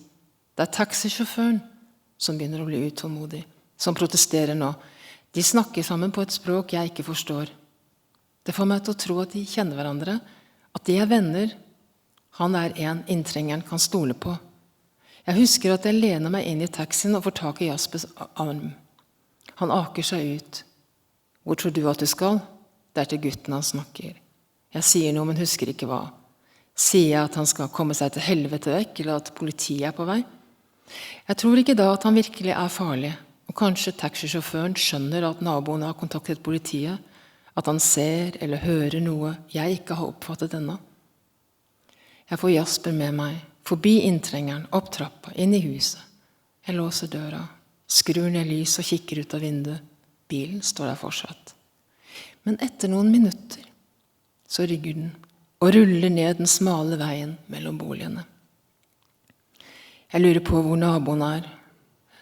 Det er taxisjåføren som begynner å bli utålmodig, som protesterer nå. De snakker sammen på et språk jeg ikke forstår. Det får meg til å tro at de kjenner hverandre, at de er venner. Han er en inntrengeren kan stole på. Jeg husker at jeg lener meg inn i taxien og får tak i Jaspers arm. Han aker seg ut. Hvor tror du at du skal? Det er til gutten han snakker. Jeg sier noe, men husker ikke hva. Sier jeg at han skal komme seg til helvete vekk, eller at politiet er på vei? Jeg tror ikke da at han virkelig er farlig, og kanskje taxisjåføren skjønner at naboen har kontaktet politiet, at han ser eller hører noe jeg ikke har oppfattet ennå. Jeg får Jasper med meg, forbi inntrengeren, opp trappa, inn i huset. Jeg låser døra, skrur ned lys og kikker ut av vinduet. Bilen står der fortsatt. Men etter noen minutter så rygger den og ruller ned den smale veien mellom boligene. Jeg lurer på hvor naboen er.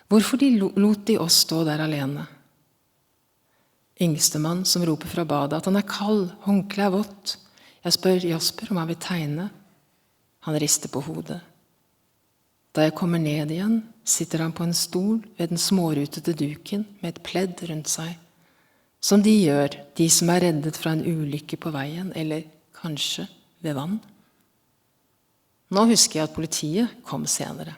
Hvorfor lot de oss stå der alene? Yngstemann som roper fra badet at han er kald, håndkleet er vått. Jeg spør Jasper om han vil tegne. Han rister på hodet. Da jeg kommer ned igjen, sitter han på en stol ved den smårutete duken med et pledd rundt seg. Som de gjør, de som er reddet fra en ulykke på veien, eller kanskje ved vann. Nå husker jeg at politiet kom senere.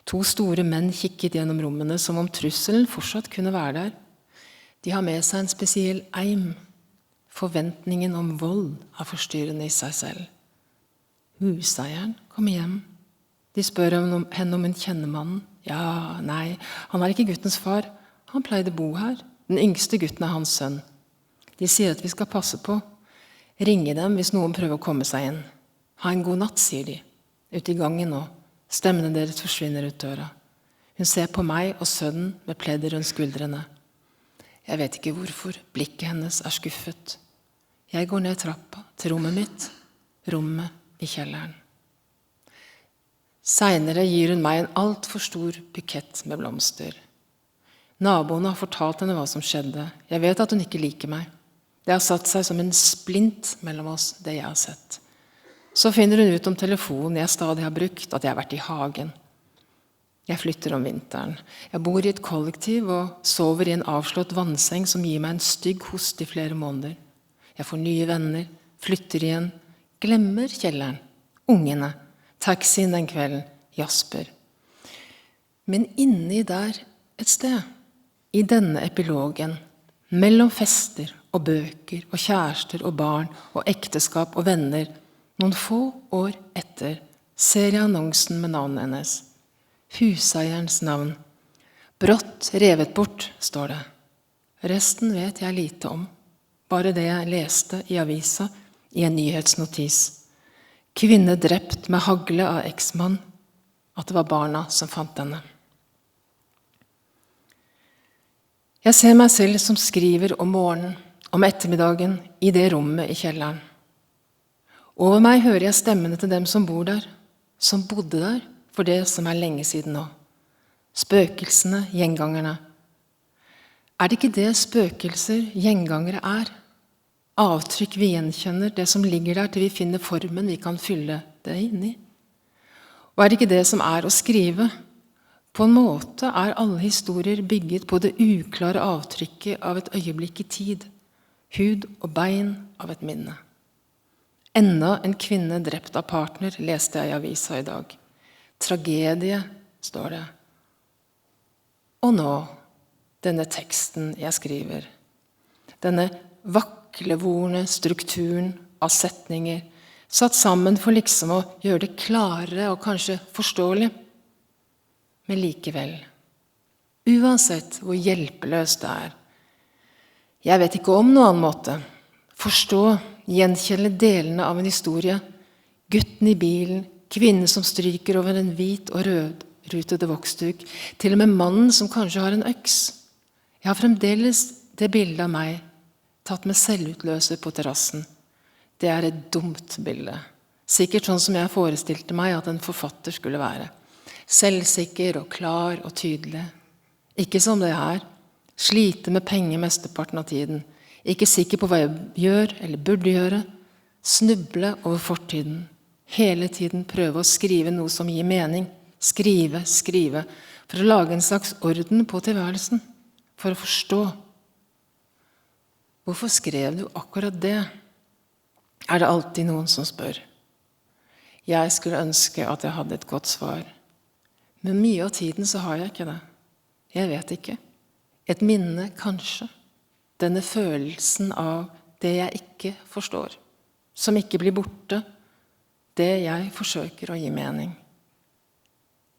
2 store menn kikket gjennom rommene som om trusselen fortsatt kunne være der. De har med seg en spesiell eim. Forventningen om vold er forstyrrende i seg selv. Huseieren kommer hjem. De spør henne om hun kjenner mannen. Ja, nei, han er ikke guttens far. Han pleide å bo her. Den yngste gutten er hans sønn. De sier at vi skal passe på. Ringe dem hvis noen prøver å komme seg inn. Ha en god natt, sier de. Ute i gangen nå. Stemmene deres forsvinner ut døra. Hun ser på meg og sønnen med pleddet rundt skuldrene. Jeg vet ikke hvorfor. Blikket hennes er skuffet. Jeg går ned trappa til rommet mitt. Rommet i kjelleren. Senere gir hun meg en alt for stor bukett med blomster. Naboene har fortalt henne hva som skjedde. Jeg vet at hun ikke liker meg. Det har satt seg som en splint mellom oss, det jeg har sett. Så finner hun ut om telefonen jeg stadig har brukt, at jeg har vært i hagen. Jeg flytter om vinteren. Jeg bor i et kollektiv og sover i en avslått vannseng som gir meg en stygg host i flere måneder. Jeg får nye venner, flytter igjen, glemmer kjelleren, ungene, taxien den kvelden, Jasper. Men inni der et sted, i denne epilogen, mellom fester og bøker og kjærester og barn og ekteskap og venner, noen få år etter, ser jeg annonsen med navnet hennes. Huseierens navn. Brått revet bort, står det. Resten vet jeg lite om. Bare det jeg leste i avisa i en nyhetsnotis. Kvinne drept med hagle av eksmann. At det var barna som fant henne. Jeg ser meg selv som skriver om morgenen, om ettermiddagen, i det rommet i kjelleren. Over meg hører jeg stemmene til dem som bor der, som bodde der for det som er lenge siden nå. Spøkelsene, gjengangerne. Er det ikke det spøkelser, gjengangere er? Avtrykk vi gjenkjenner, det som ligger der til vi finner formen vi kan fylle det inn i. Og er det ikke det som er å skrive? På en måte er alle historier bygget på det uklare avtrykket av et øyeblikk i tid, hud og bein av et minne. Enda en kvinne drept av partner, leste jeg i avisa i dag. Tragedie, står det. Og nå, denne teksten jeg skriver. Denne vaklevorne strukturen av setninger, satt sammen for liksom å gjøre det klarere og kanskje forståelig. Men likevel, uansett hvor hjelpeløst det er, jeg vet ikke om noen annen måte, forstå, gjenkjenne delene av en historie, gutten i bilen, kvinnen som stryker over en hvit og rødrutede voksduk, til og med mannen som kanskje har en øks. Jeg har fremdeles det bildet av meg, tatt med selvutløser på terrassen. Det er et dumt bilde. Sikkert sånn som jeg forestilte meg at en forfatter skulle være. Selvsikker og klar og tydelig. Ikke som det her. Slite med penger mesteparten av tiden. Ikke sikker på hva jeg gjør eller burde gjøre. Snuble over fortiden. Hele tiden prøve å skrive noe som gir mening. Skrive. For å lage en slags orden på tilværelsen. For å forstå. Hvorfor skrev du akkurat det? Er det alltid noen som spør? Jeg skulle ønske at jeg hadde et godt svar. Men mye av tiden så har jeg ikke det. Jeg vet ikke. Et minne, kanskje. Denne følelsen av det jeg ikke forstår. Som ikke blir borte. Det jeg forsøker å gi mening.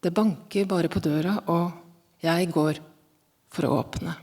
Det banker bare på døra, og jeg går for å åpne.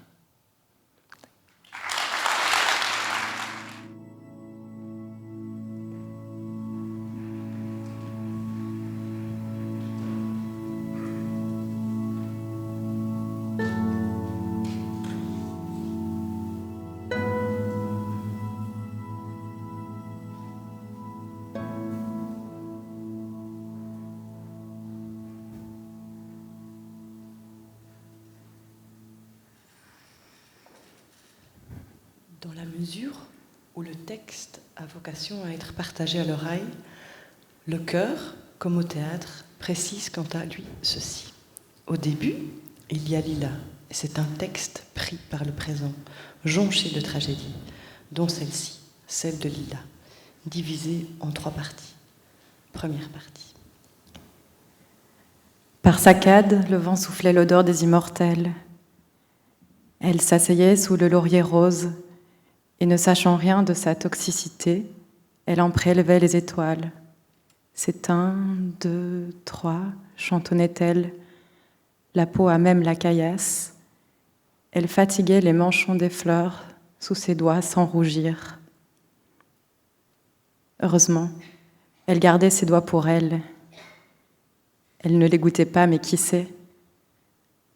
Dans la mesure où le texte a vocation à être partagé à l'oreille, le chœur, comme au théâtre, précise quant à lui ceci. Au début, il y a Lila, et c'est un texte pris par le présent, jonché de tragédies, dont celle-ci, celle de Lila, divisée en 3 parties. Première partie. Par saccades, le vent soufflait l'odeur des immortels. Elle s'asseyait sous le laurier rose, et ne sachant rien de sa toxicité, elle en prélevait les étoiles. C'est 1, 2, 3, chantonnait-elle, la peau à même la caillasse. Elle fatiguait les manchons des fleurs sous ses doigts sans rougir. Heureusement, elle gardait ses doigts pour elle. Elle ne les goûtait pas, mais qui sait?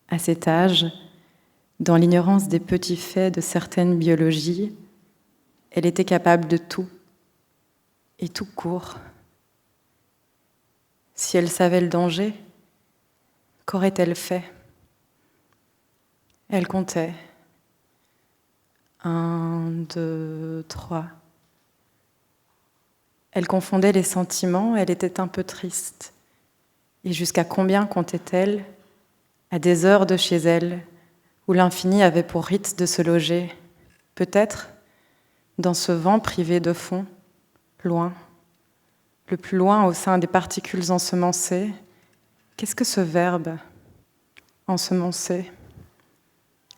À cet âge, dans l'ignorance des petits faits de certaines biologies, elle était capable de tout, et tout court. Si elle savait le danger, qu'aurait-elle fait? Elle comptait. 1, 2, 3. Elle confondait les sentiments, elle était un peu triste. Et jusqu'à combien comptait-elle? à des heures de chez elle, où l'infini avait pour rite de se loger, peut-être dans ce vent privé de fond, loin, le plus loin au sein des particules ensemencées. Qu'est-ce que ce verbe, ensemencer?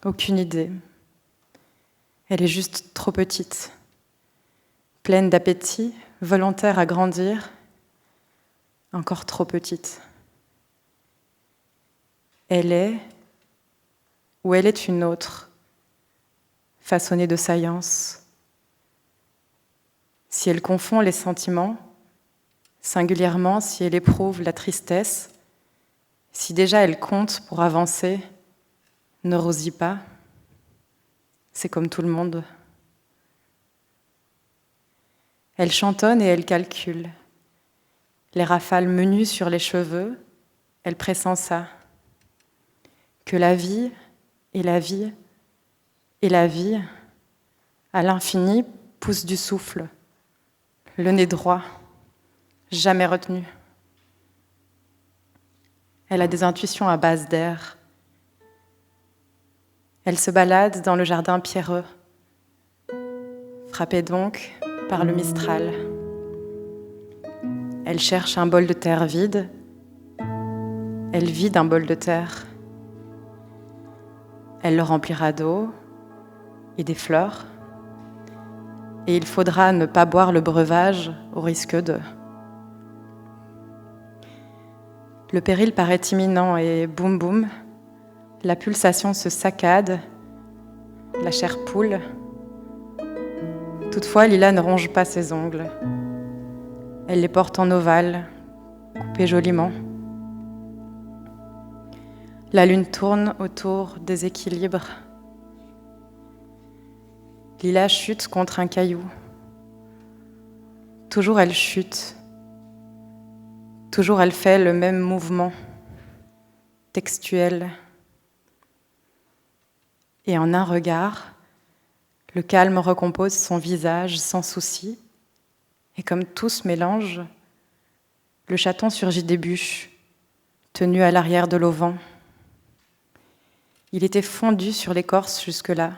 Aucune idée. Elle est juste trop petite, pleine d'appétit, volontaire à grandir, encore trop petite. Elle est, ou elle est une autre, façonnée de saillance. Si elle confond les sentiments, singulièrement si elle éprouve la tristesse, si déjà elle compte pour avancer, ne rosit pas, c'est comme tout le monde. Elle chantonne et elle calcule. Les rafales menues sur les cheveux, elle pressent ça. Que la vie et la vie et la vie, à l'infini, poussent du souffle, le nez droit, jamais retenu. Elle a des intuitions à base d'air. Elle se balade dans le jardin pierreux, frappée donc par le mistral. Elle cherche un bol de terre vide. Elle vide un bol de terre. Elle le remplira d'eau et des fleurs. Et il faudra ne pas boire le breuvage au risque de... Le péril paraît imminent et boum boum, la pulsation se saccade, la chair poule. Toutefois, Lila ne ronge pas ses ongles. Elle les porte en ovale, coupés joliment. La lune tourne autour des équilibres. Lila chute contre un caillou. Toujours elle chute. Toujours elle fait le même mouvement, textuel. Et en un regard, le calme recompose son visage sans souci. Et comme tout se mélange, le chaton surgit des bûches, tenu à l'arrière de l'auvent. Il était fondu sur l'écorce jusque-là,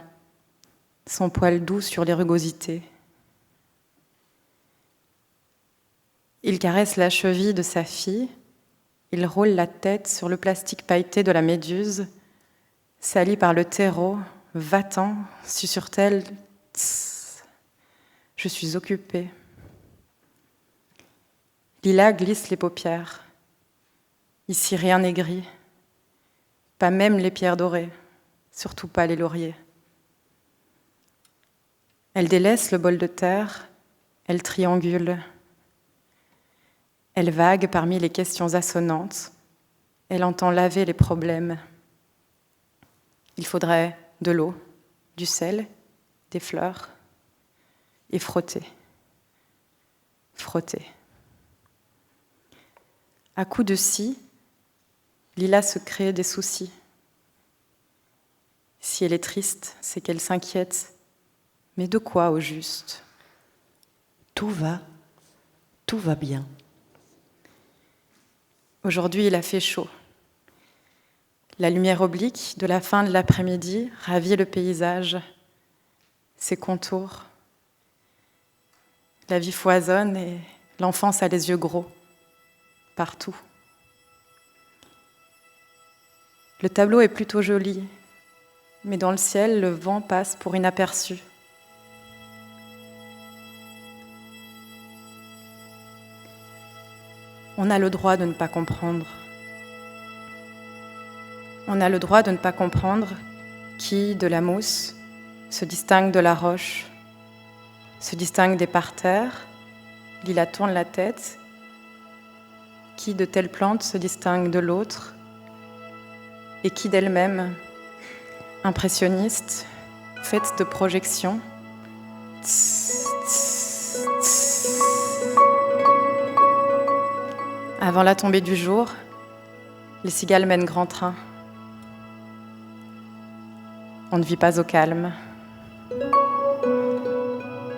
son poil doux sur les rugosités. Il caresse la cheville de sa fille, il roule la tête sur le plastique pailleté de la méduse, sali par le terreau, va-t'en, susurre-t-elle, tss, je suis occupée. Lila glisse les paupières. Ici, rien n'est gris, pas même les pierres dorées, surtout pas les lauriers. Elle délaisse le bol de terre, elle triangule. Elle vague parmi les questions assonantes. Elle entend laver les problèmes. Il faudrait de l'eau, du sel, des fleurs, et frotter. Frotter. À coups de scie, Lila se crée des soucis. Si elle est triste, c'est qu'elle s'inquiète. Mais de quoi au juste? Tout va bien. Aujourd'hui, il a fait chaud. La lumière oblique de la fin de l'après-midi ravit le paysage, ses contours. La vie foisonne et l'enfance a les yeux gros, partout. Le tableau est plutôt joli, mais dans le ciel, le vent passe pour inaperçu. On a le droit de ne pas comprendre. On a le droit de ne pas comprendre qui, de la mousse, se distingue de la roche, se distingue des parterres. Lila tourne la tête. Qui de telle plante se distingue de l'autre, et qui d'elle-même, impressionniste, faite de projections. Tss, tss, tss. Avant la tombée du jour, les cigales mènent grand train. On ne vit pas au calme.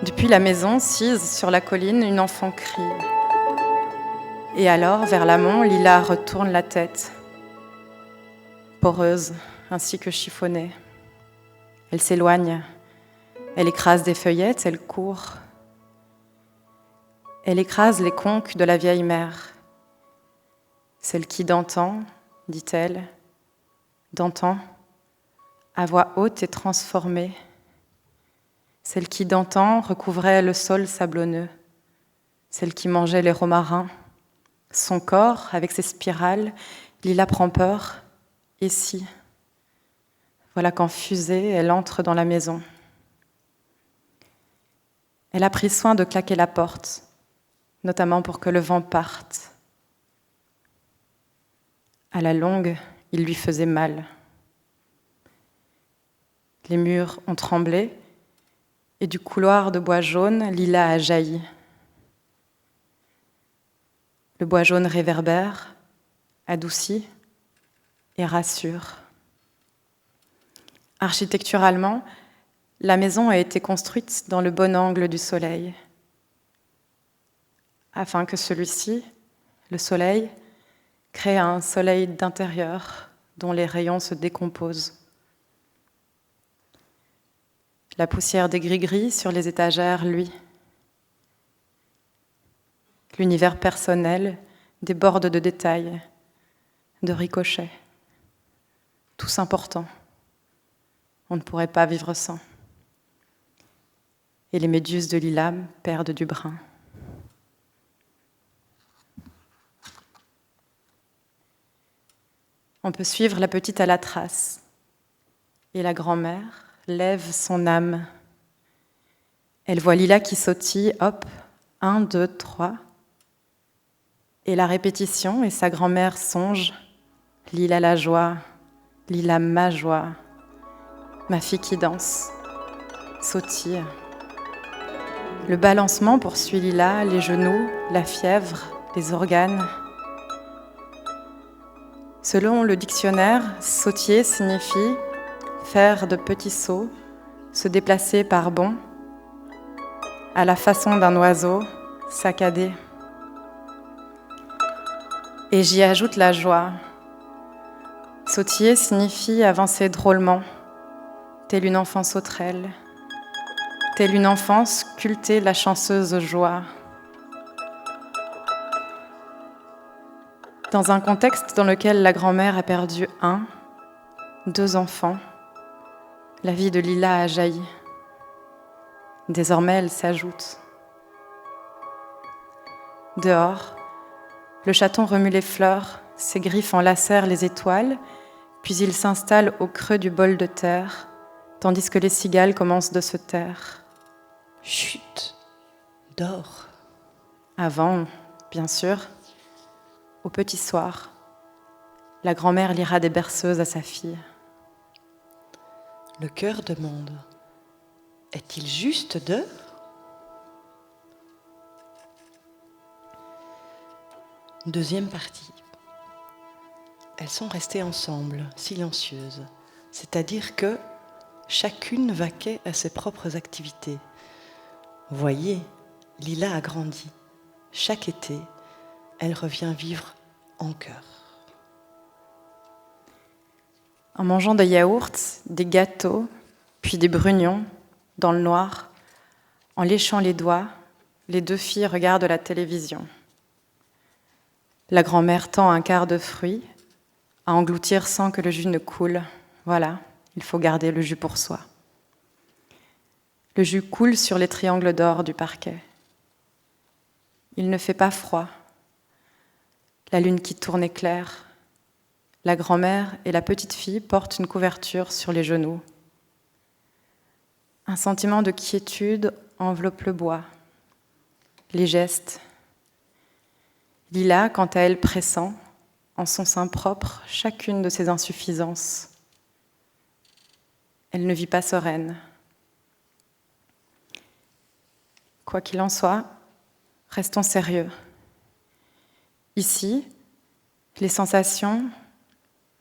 Depuis la maison, sise sur la colline, une enfant crie. Et alors, vers l'amont, Lila retourne la tête. poreuse ainsi que chiffonnée. Elle s'éloigne, elle écrase des feuillettes, elle court. Elle écrase les conques de la vieille mère. Celle qui d'antan, dit-elle, d'antan, à voix haute et transformée. Celle qui d'antan recouvrait le sol sablonneux. Celle qui mangeait les romarins. Son corps, avec ses spirales, Lila prend peur. Et si? Voilà qu'en fusée, elle entre dans la maison. Elle a pris soin de claquer la porte, notamment pour que le vent parte. À la longue, il lui faisait mal. Les murs ont tremblé, et du couloir de bois jaune, Lila a jailli. Le bois jaune réverbère, adoucit et rassure. Architecturalement, la maison a été construite dans le bon angle du soleil, afin que celui-ci, le soleil, crée un soleil d'intérieur dont les rayons se décomposent. La poussière des gris-gris sur les étagères, lui. L'univers personnel déborde de détails, de ricochets. Tous importants. On ne pourrait pas vivre sans. Et les méduses de lilas perdent du brin. On peut suivre la petite à la trace. Et la grand-mère lève son âme. Elle voit Lila qui sautille, hop, 1, 2, 3. Et la répétition, et sa grand-mère songe, Lila la joie, Lila ma joie, ma fille qui danse, sautille. Le balancement poursuit Lila, les genoux, la fièvre, les organes. Selon le dictionnaire, sautiller signifie faire de petits sauts, se déplacer par bonds, à la façon d'un oiseau, saccadé. Et j'y ajoute la joie. Sautiller signifie avancer drôlement, telle une enfant sauterelle, telle une enfant sculpter la chanceuse joie. Dans un contexte dans lequel la grand-mère a perdu 1, 2 enfants, la vie de Lila a jailli. Désormais, elle s'ajoute. Dehors, le chaton remue les fleurs, ses griffes enlacèrent les étoiles, puis il s'installe au creux du bol de terre, tandis que les cigales commencent de se taire. Chut, dors. Avant, bien sûr, au petit soir, la grand-mère lira des berceuses à sa fille. Le cœur demande, est-il juste de? Deuxième partie. Elles sont restées ensemble, silencieuses, c'est-à-dire que chacune vaquait à ses propres activités. Voyez, Lila a grandi. Chaque été, elle revient vivre en chœur. En mangeant des yaourts, des gâteaux, puis des brugnons, dans le noir, en léchant les doigts, les 2 filles regardent la télévision. La grand-mère tend un quart de fruit, à engloutir sans que le jus ne coule. Voilà, il faut garder le jus pour soi. Le jus coule sur les triangles d'or du parquet. Il ne fait pas froid. La lune qui tourne est claire. La grand-mère et la petite fille portent une couverture sur les genoux. Un sentiment de quiétude enveloppe le bois. Les gestes. Lila, quant à elle, pressent, en son sein propre, chacune de ses insuffisances. Elle ne vit pas sereine. Quoi qu'il en soit, restons sérieux. Ici, les sensations,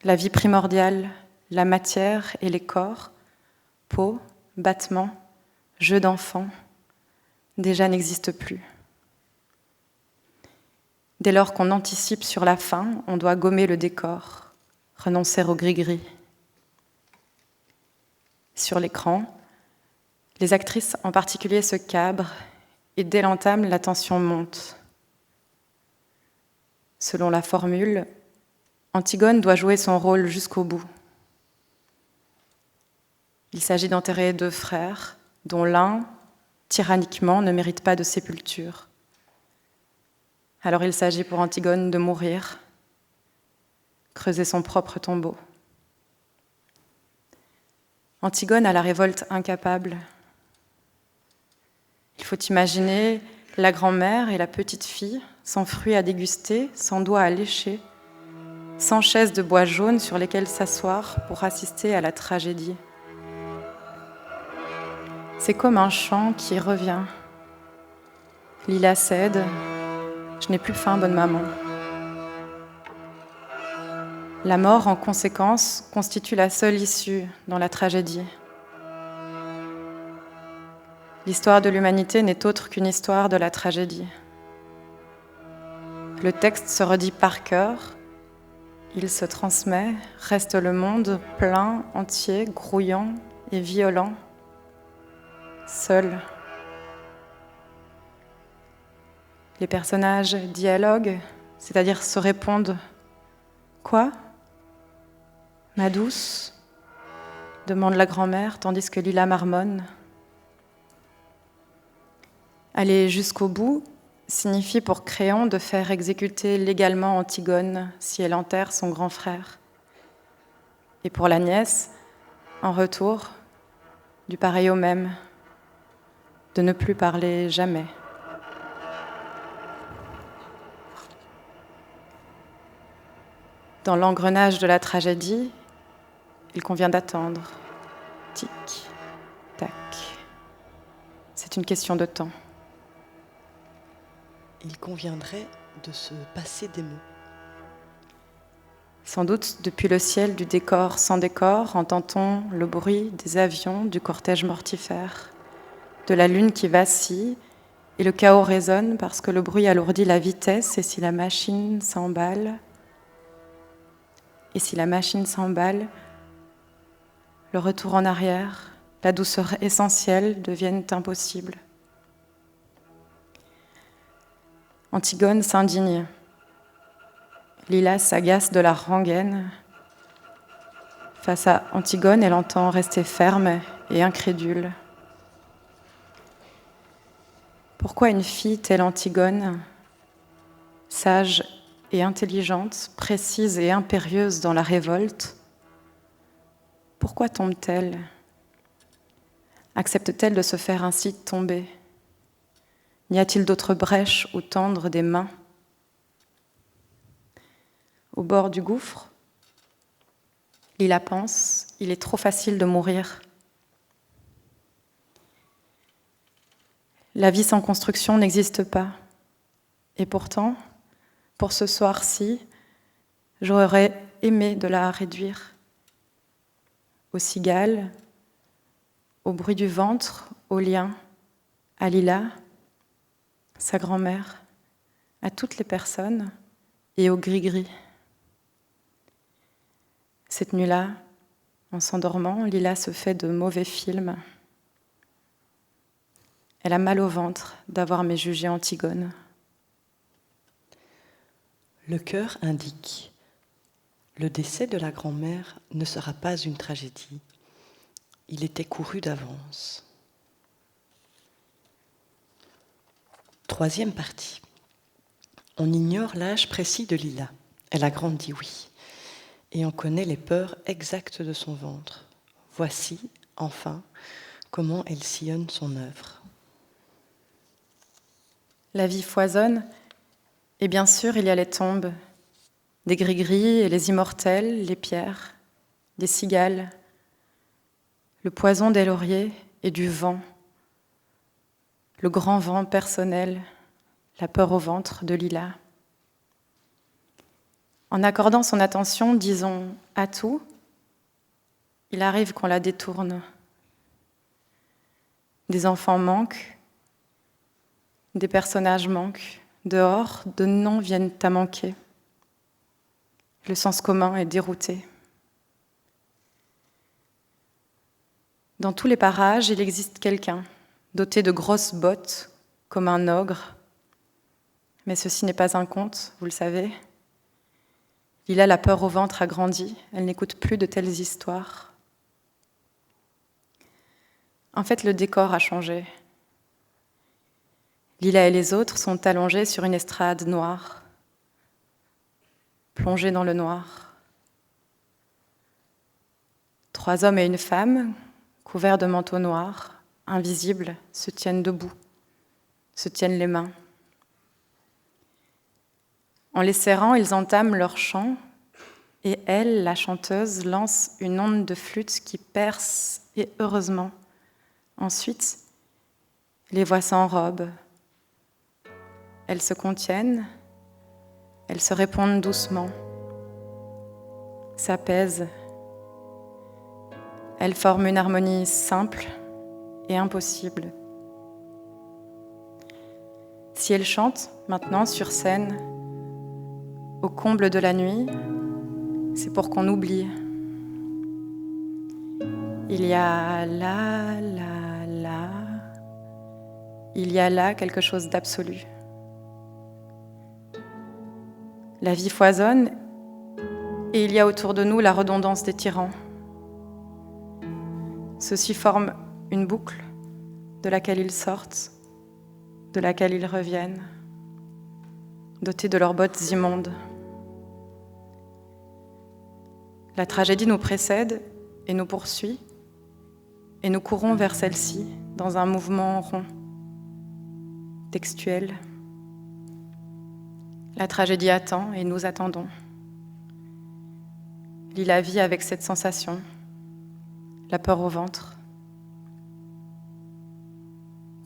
la vie primordiale, la matière et les corps, peau, battements, jeux d'enfants, déjà n'existent plus. Dès lors qu'on anticipe sur la fin, on doit gommer le décor. renoncer au gris-gris. Sur l'écran, les actrices en particulier se cabrent et dès l'entame, la tension monte. Selon la formule, Antigone doit jouer son rôle jusqu'au bout. Il s'agit d'enterrer 2 frères, dont l'un, tyranniquement, ne mérite pas de sépulture. Alors il s'agit pour Antigone de mourir, creuser son propre tombeau. Antigone à la révolte incapable. Il faut imaginer la grand-mère et la petite fille, sans fruits à déguster, sans doigts à lécher, sans chaises de bois jaune sur lesquelles s'asseoir pour assister à la tragédie. C'est comme un chant qui revient. Lila cède. Je n'ai plus faim, bonne maman. La mort, en conséquence, constitue la seule issue dans la tragédie. L'histoire de l'humanité n'est autre qu'une histoire de la tragédie. Le texte se redit par cœur, il se transmet, reste le monde plein, entier, grouillant et violent, seul. Les personnages dialoguent, c'est-à-dire se répondent. Quoi ? Ma douce ? Demande la grand-mère, tandis que Lila marmonne. Aller jusqu'au bout signifie pour Créon de faire exécuter légalement Antigone si elle enterre son grand frère. Et pour la nièce, en retour, du pareil au même, de ne plus parler jamais. Dans l'engrenage de la tragédie, il convient d'attendre. Tic, tac. C'est une question de temps. Il conviendrait de se passer des mots. Sans doute, depuis le ciel du décor sans décor, entend-on le bruit des avions, du cortège mortifère, de la lune qui vacille, et le chaos résonne parce que le bruit alourdit la vitesse, et si la machine s'emballe, le retour en arrière, la douceur essentielle deviennent impossibles. Antigone s'indigne. Lila s'agace de la rengaine. Face à Antigone, elle entend rester ferme et incrédule. Pourquoi une fille telle Antigone, sage et intelligente, précise et impérieuse dans la révolte, pourquoi tombe-t-elle ? Accepte-t-elle de se faire ainsi tomber ? N'y a-t-il d'autre brèche où tendre des mains ? Au bord du gouffre, Lila pense, il est trop facile de mourir. La vie sans construction n'existe pas. Et pourtant, pour ce soir-ci, j'aurais aimé de la réduire. Aux cigales, au bruit du ventre, aux liens, à Lila, sa grand-mère, à toutes les personnes et au gris-gris. Cette nuit-là, en s'endormant, Lila se fait de mauvais films. Elle a mal au ventre d'avoir méjugé Antigone. Le chœur indique « Le décès de la grand-mère ne sera pas une tragédie. Il était couru d'avance. » Troisième partie. On ignore l'âge précis de Lila. Elle a grandi, oui. Et on connaît les peurs exactes de son ventre. Voici, enfin, comment elle sillonne son œuvre. La vie foisonne, et bien sûr, il y a les tombes, des gris-gris et les immortels, les pierres, des cigales, le poison des lauriers et du vent, le grand vent personnel, la peur au ventre de Lila. En accordant son attention, disons, à tout, il arrive qu'on la détourne. Des enfants manquent, des personnages manquent, dehors, de noms viennent à manquer. Le sens commun est dérouté. Dans tous les parages, il existe quelqu'un, doté de grosses bottes, comme un ogre. Mais ceci n'est pas un conte, vous le savez. Lila, la peur au ventre, a grandi. Elle n'écoute plus de telles histoires. En fait, le décor a changé. Lila et les autres sont allongés sur une estrade noire, plongés dans le noir. 3 hommes et une femme, couverts de manteaux noirs, invisibles, se tiennent debout, se tiennent les mains. En les serrant, ils entament leur chant, et elle, la chanteuse, lance une onde de flûte qui perce, et heureusement. Ensuite, les voix s'enrobent. Elles se contiennent, elles se répondent doucement, s'apaisent. Elles forment une harmonie simple et impossible. Si elles chantent maintenant sur scène, au comble de la nuit, c'est pour qu'on oublie. Il y a là, il y a là quelque chose d'absolu. La vie foisonne et il y a autour de nous la redondance des tyrans. Ceux-ci forment une boucle de laquelle ils sortent, de laquelle ils reviennent, dotés de leurs bottes immondes. La tragédie nous précède et nous poursuit, et nous courons vers celle-ci dans un mouvement rond, textuel. La tragédie attend et nous attendons. Lila vit avec cette sensation, la peur au ventre.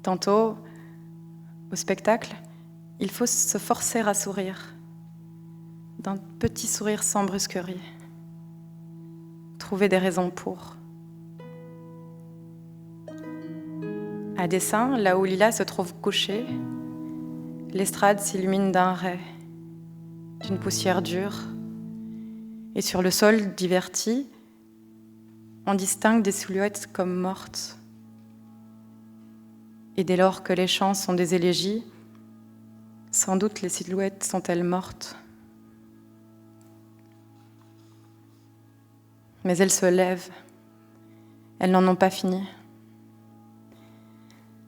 Tantôt, au spectacle, il faut se forcer à sourire, d'un petit sourire sans brusquerie. Trouver des raisons pour. À dessein, là où Lila se trouve couchée, l'estrade s'illumine d'un rai, d'une poussière dure, et sur le sol diverti, on distingue des silhouettes comme mortes. Et dès lors que les chants sont des élégies, sans doute les silhouettes sont-elles mortes. Mais elles se lèvent, elles n'en ont pas fini.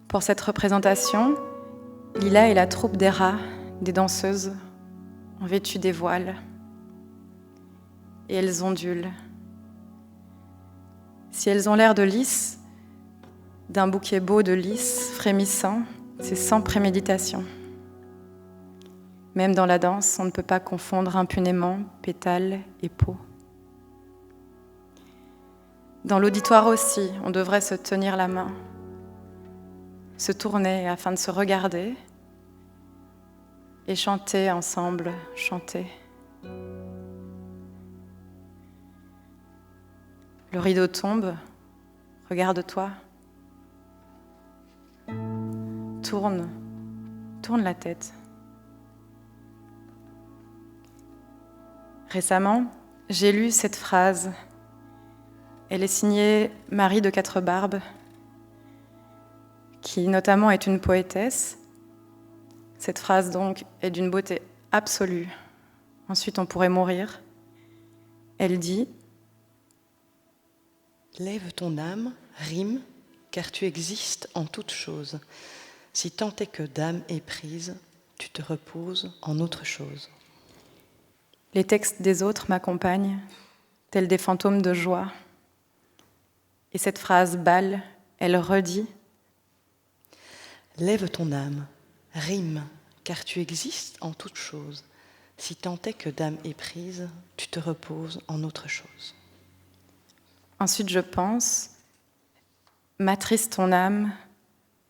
Pour cette représentation, Lila et la troupe des rats, des danseuses, ont vêtu des voiles. Et elles ondulent. Si elles ont l'air de lys, d'un bouquet beau de lys, frémissant, c'est sans préméditation. Même dans la danse, on ne peut pas confondre impunément pétales et peau. Dans l'auditoire aussi, on devrait se tenir la main, se tourner afin de se regarder et chanter ensemble, chanter. Le rideau tombe, regarde-toi. Tourne la tête. Récemment, j'ai lu cette phrase. Elle est signée Marie de Quatre-Barbes, qui notamment est une poétesse. Cette phrase donc est d'une beauté absolue. Ensuite, on pourrait mourir. Elle dit « Lève ton âme, rime, car tu existes en toutes choses. Si tant est que d'âme est prise, tu te reposes en autre chose. » Les textes des autres m'accompagnent, tels des fantômes de joie. Et cette phrase balle, elle redit « Lève ton âme, rime, car tu existes en toutes choses. Si tant est que d'âme est prise, tu te reposes en autre chose. » Ensuite je pense, m'attriste ton âme,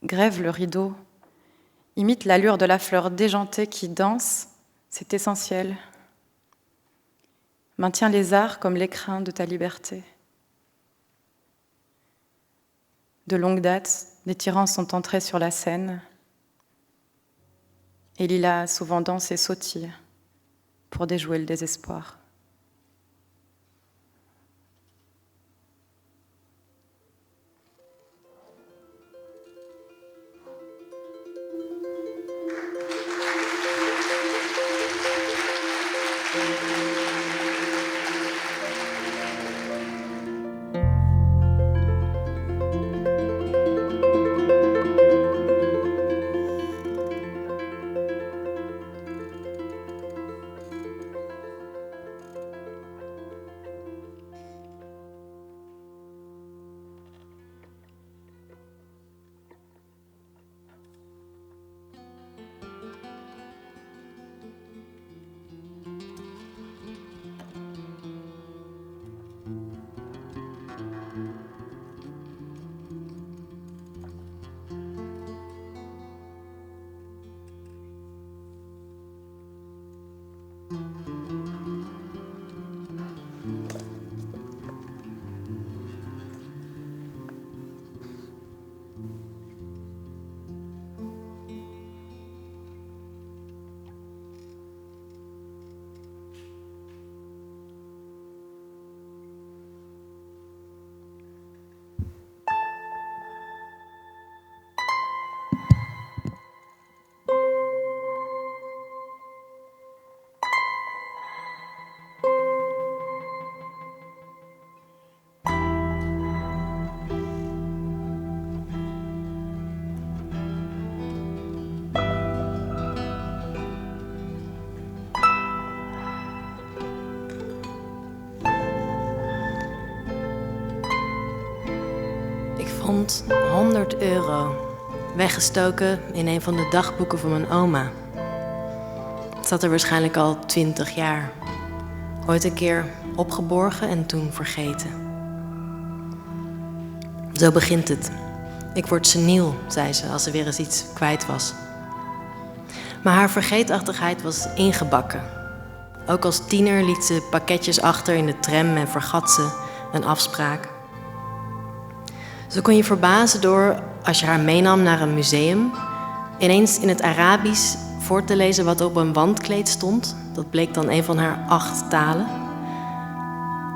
grève le rideau, imite l'allure de la fleur déjantée qui danse, c'est essentiel. Maintiens les arts comme l'écrin de ta liberté. De longue date, des tyrans sont entrés sur la scène, et Lila souvent danse et sautille pour déjouer le désespoir. vond €100 weggestoken in een van de dagboeken van mijn oma. Het zat er waarschijnlijk al 20 jaar. Ooit een keer opgeborgen en toen vergeten. Zo begint het. Ik word seniel, zei ze als ze weer eens iets kwijt was. Maar haar vergeetachtigheid was ingebakken. Ook als tiener liet ze pakketjes achter in de tram en vergat ze een afspraak. Zo kon je verbazen door, als je haar meenam naar een museum, ineens in het Arabisch voor te lezen wat op een wandkleed stond. Dat bleek dan een van haar 8 talen.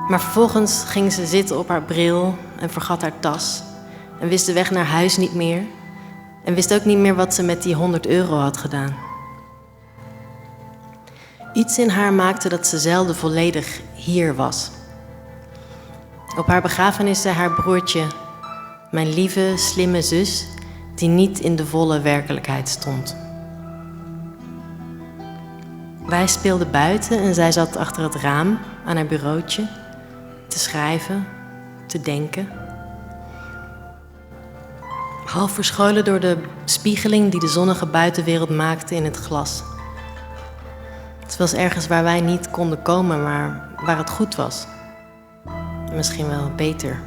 Maar vervolgens ging ze zitten op haar bril en vergat haar tas. En wist de weg naar huis niet meer. En wist ook niet meer wat ze met die €100 had gedaan. Iets in haar maakte dat ze zelden volledig hier was. Op haar begrafenis zei haar broertje: mijn lieve, slimme zus, die niet in de volle werkelijkheid stond. Wij speelden buiten en zij zat achter het raam aan haar bureautje te schrijven, te denken. Half verscholen door de spiegeling die de zonnige buitenwereld maakte in het glas. Het was ergens waar wij niet konden komen, maar waar het goed was. Misschien wel beter.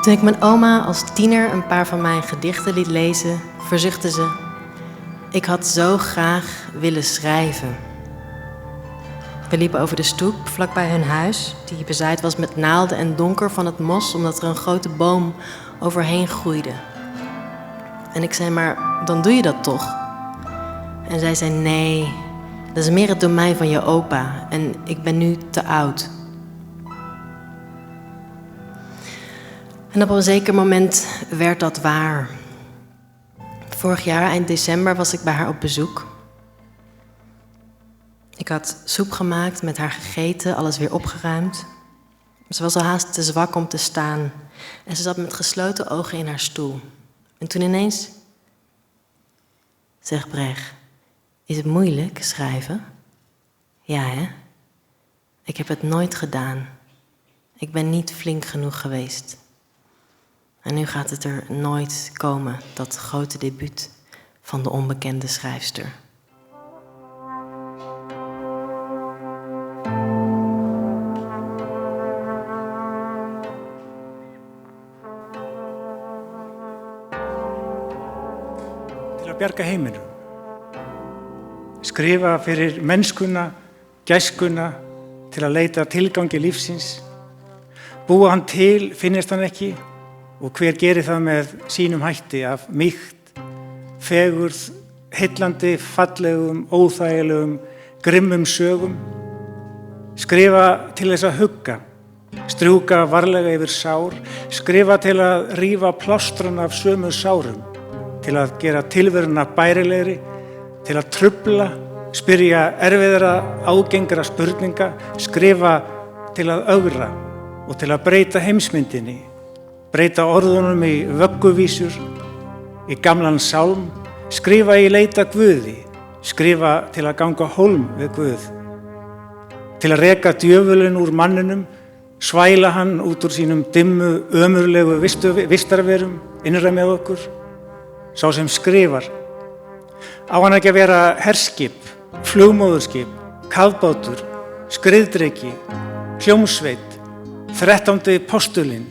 Toen ik mijn oma als tiener een paar van mijn gedichten liet lezen, verzuchtte ze: ik had zo graag willen schrijven. We liepen over de stoep vlakbij hun huis, die bezaaid was met naalden en donker van het mos, omdat er een grote boom overheen groeide. En ik zei: maar dan doe je dat toch? En zij zei: nee, dat is meer het domein van je opa en ik ben nu te oud. En op een zeker moment werd dat waar. Vorig jaar, eind december, was ik bij haar op bezoek. Ik had soep gemaakt, met haar gegeten, alles weer opgeruimd. Ze was al haast te zwak om te staan. En ze zat met gesloten ogen in haar stoel. En toen ineens: zeg Brecht, is het moeilijk schrijven? Ja, hè? Ik heb het nooit gedaan. Ik ben niet flink genoeg geweest. En nu gaat het er nooit komen, dat grote debuut van de onbekende schrijfster. Til að bjarga heiminum. Skrifa fyrir mennskuna, gæskuna, til að leita tilgangi lífsins. Búa hann til, finnist hann ekki, og hver gerir það með sínum hætti af mýkt, fegurð, heillandi, fallegum, óþægilegum, grimmum sögum. Skrifa til þess að hugga, strjúka varlega yfir sár, skrifa til að rífa plástrana af sömu sárum, til að gera tilveruna bærilegri, til að trufla, spyrja erfiðara, ágengra spurninga, skrifa til að ögra og til að breyta heimsmyndinni, breyta orðunum í vögguvísur, í gamlan sálm, skrifa í leita Guði, skrifa til að ganga hólm við Guð, til að reka djöfulinn úr manninum, svæla hann út úr sínum dimmu, ömurlegu vistarverum innra með okkur. Sá sem skrifar, á hann ekki að vera herskip, flugmóðurskip, kafbátur, skriðdreki, hljómsveit, 13. postulinn,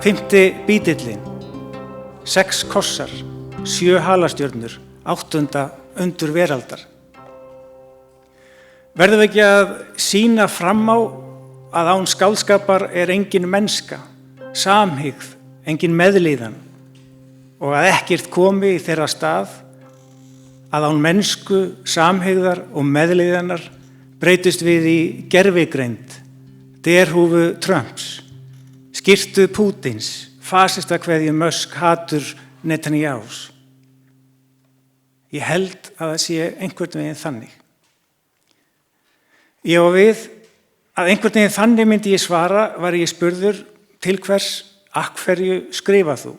5. bítillinn, 6 kossar, 7 halastjörnur, 8. undur veraldar. Verðum við ekki að sýna fram á að án skáldskapar engin mennska, samhygð, engin meðlíðan og að ekkert komi í þeirra stað, að án mennsku, samhygðar og meðlíðanar breytist við í gervigreind, derhúfu Trumps, skyrtu Pútins, fasistakveðju Musk, hatur Netanyahus. Ég held að það sé einhvern veginn þannig. Ég á við að einhvern veginn þannig myndi ég svara, var ég spurður: til hvers, af hverju skrifa þú?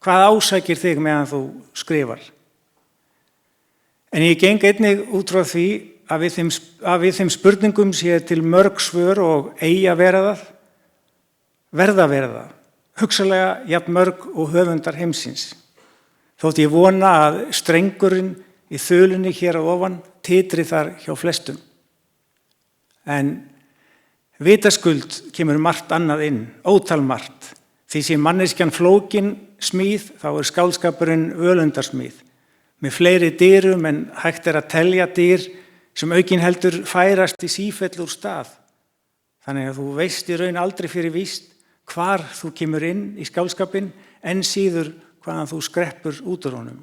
Hvað ásækir þig meðan þú skrifar? En ég geng einnig út frá því að við þeim spurningum sé til mörg svör og eigi að vera það. verða, hugsalega jafn mörg og höfundar heimsins. Þótt ég vona að strengurinn í þulunni hér að ofan titri þar hjá flestum. En vitaskuld kemur margt annað inn, ótal margt. Því sé manneskjan flókin smíð, þá skáldskapurinn völundarsmíð. Með fleiri dyrum en hægt að telja dyr sem aukin heldur færast í sífellu úr stað. Þannig að þú veist í raun aldrei fyrir víst hvar þú kemur inn í skáldskapinn en síður hvaðan þú skreppur út úr honum.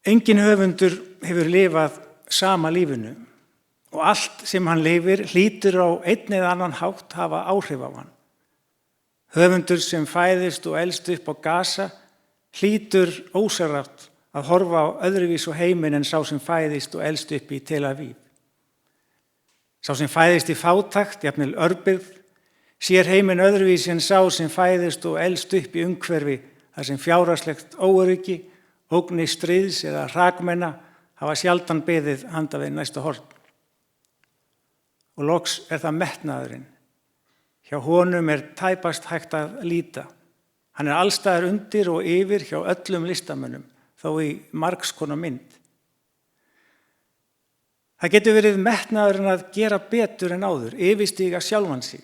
Enginn höfundur hefur lifað sama lífinu og allt sem hann lifir hlýtur á einn eða annan hátt hafa áhrif á hann. Höfundur sem fæðist og elst upp á Gaza hlýtur ósjálfrátt að horfa á öðruvís og heiminn en sá sem fæðist og elst upp í Tel Aviv. Sá sem fæðist í fátækt, jafnvel örbirgð, sér heiminn öðruvísi en sá sem fæðist og elst upp í umhverfi þar sem fjárhagslegt óöryggi, ógnir stríðs eða hrakmenna hafa sjaldan beðið handa við næsta horn. Og loks það metnaðurinn. Hjá honum tæpast hægt að líta. Hann allstaðar undir og yfir hjá öllum listamönnum, þó í margs konar mynd. Það getur verið metnaðurinn að gera betur en áður, yfirstíga sjálfan sig.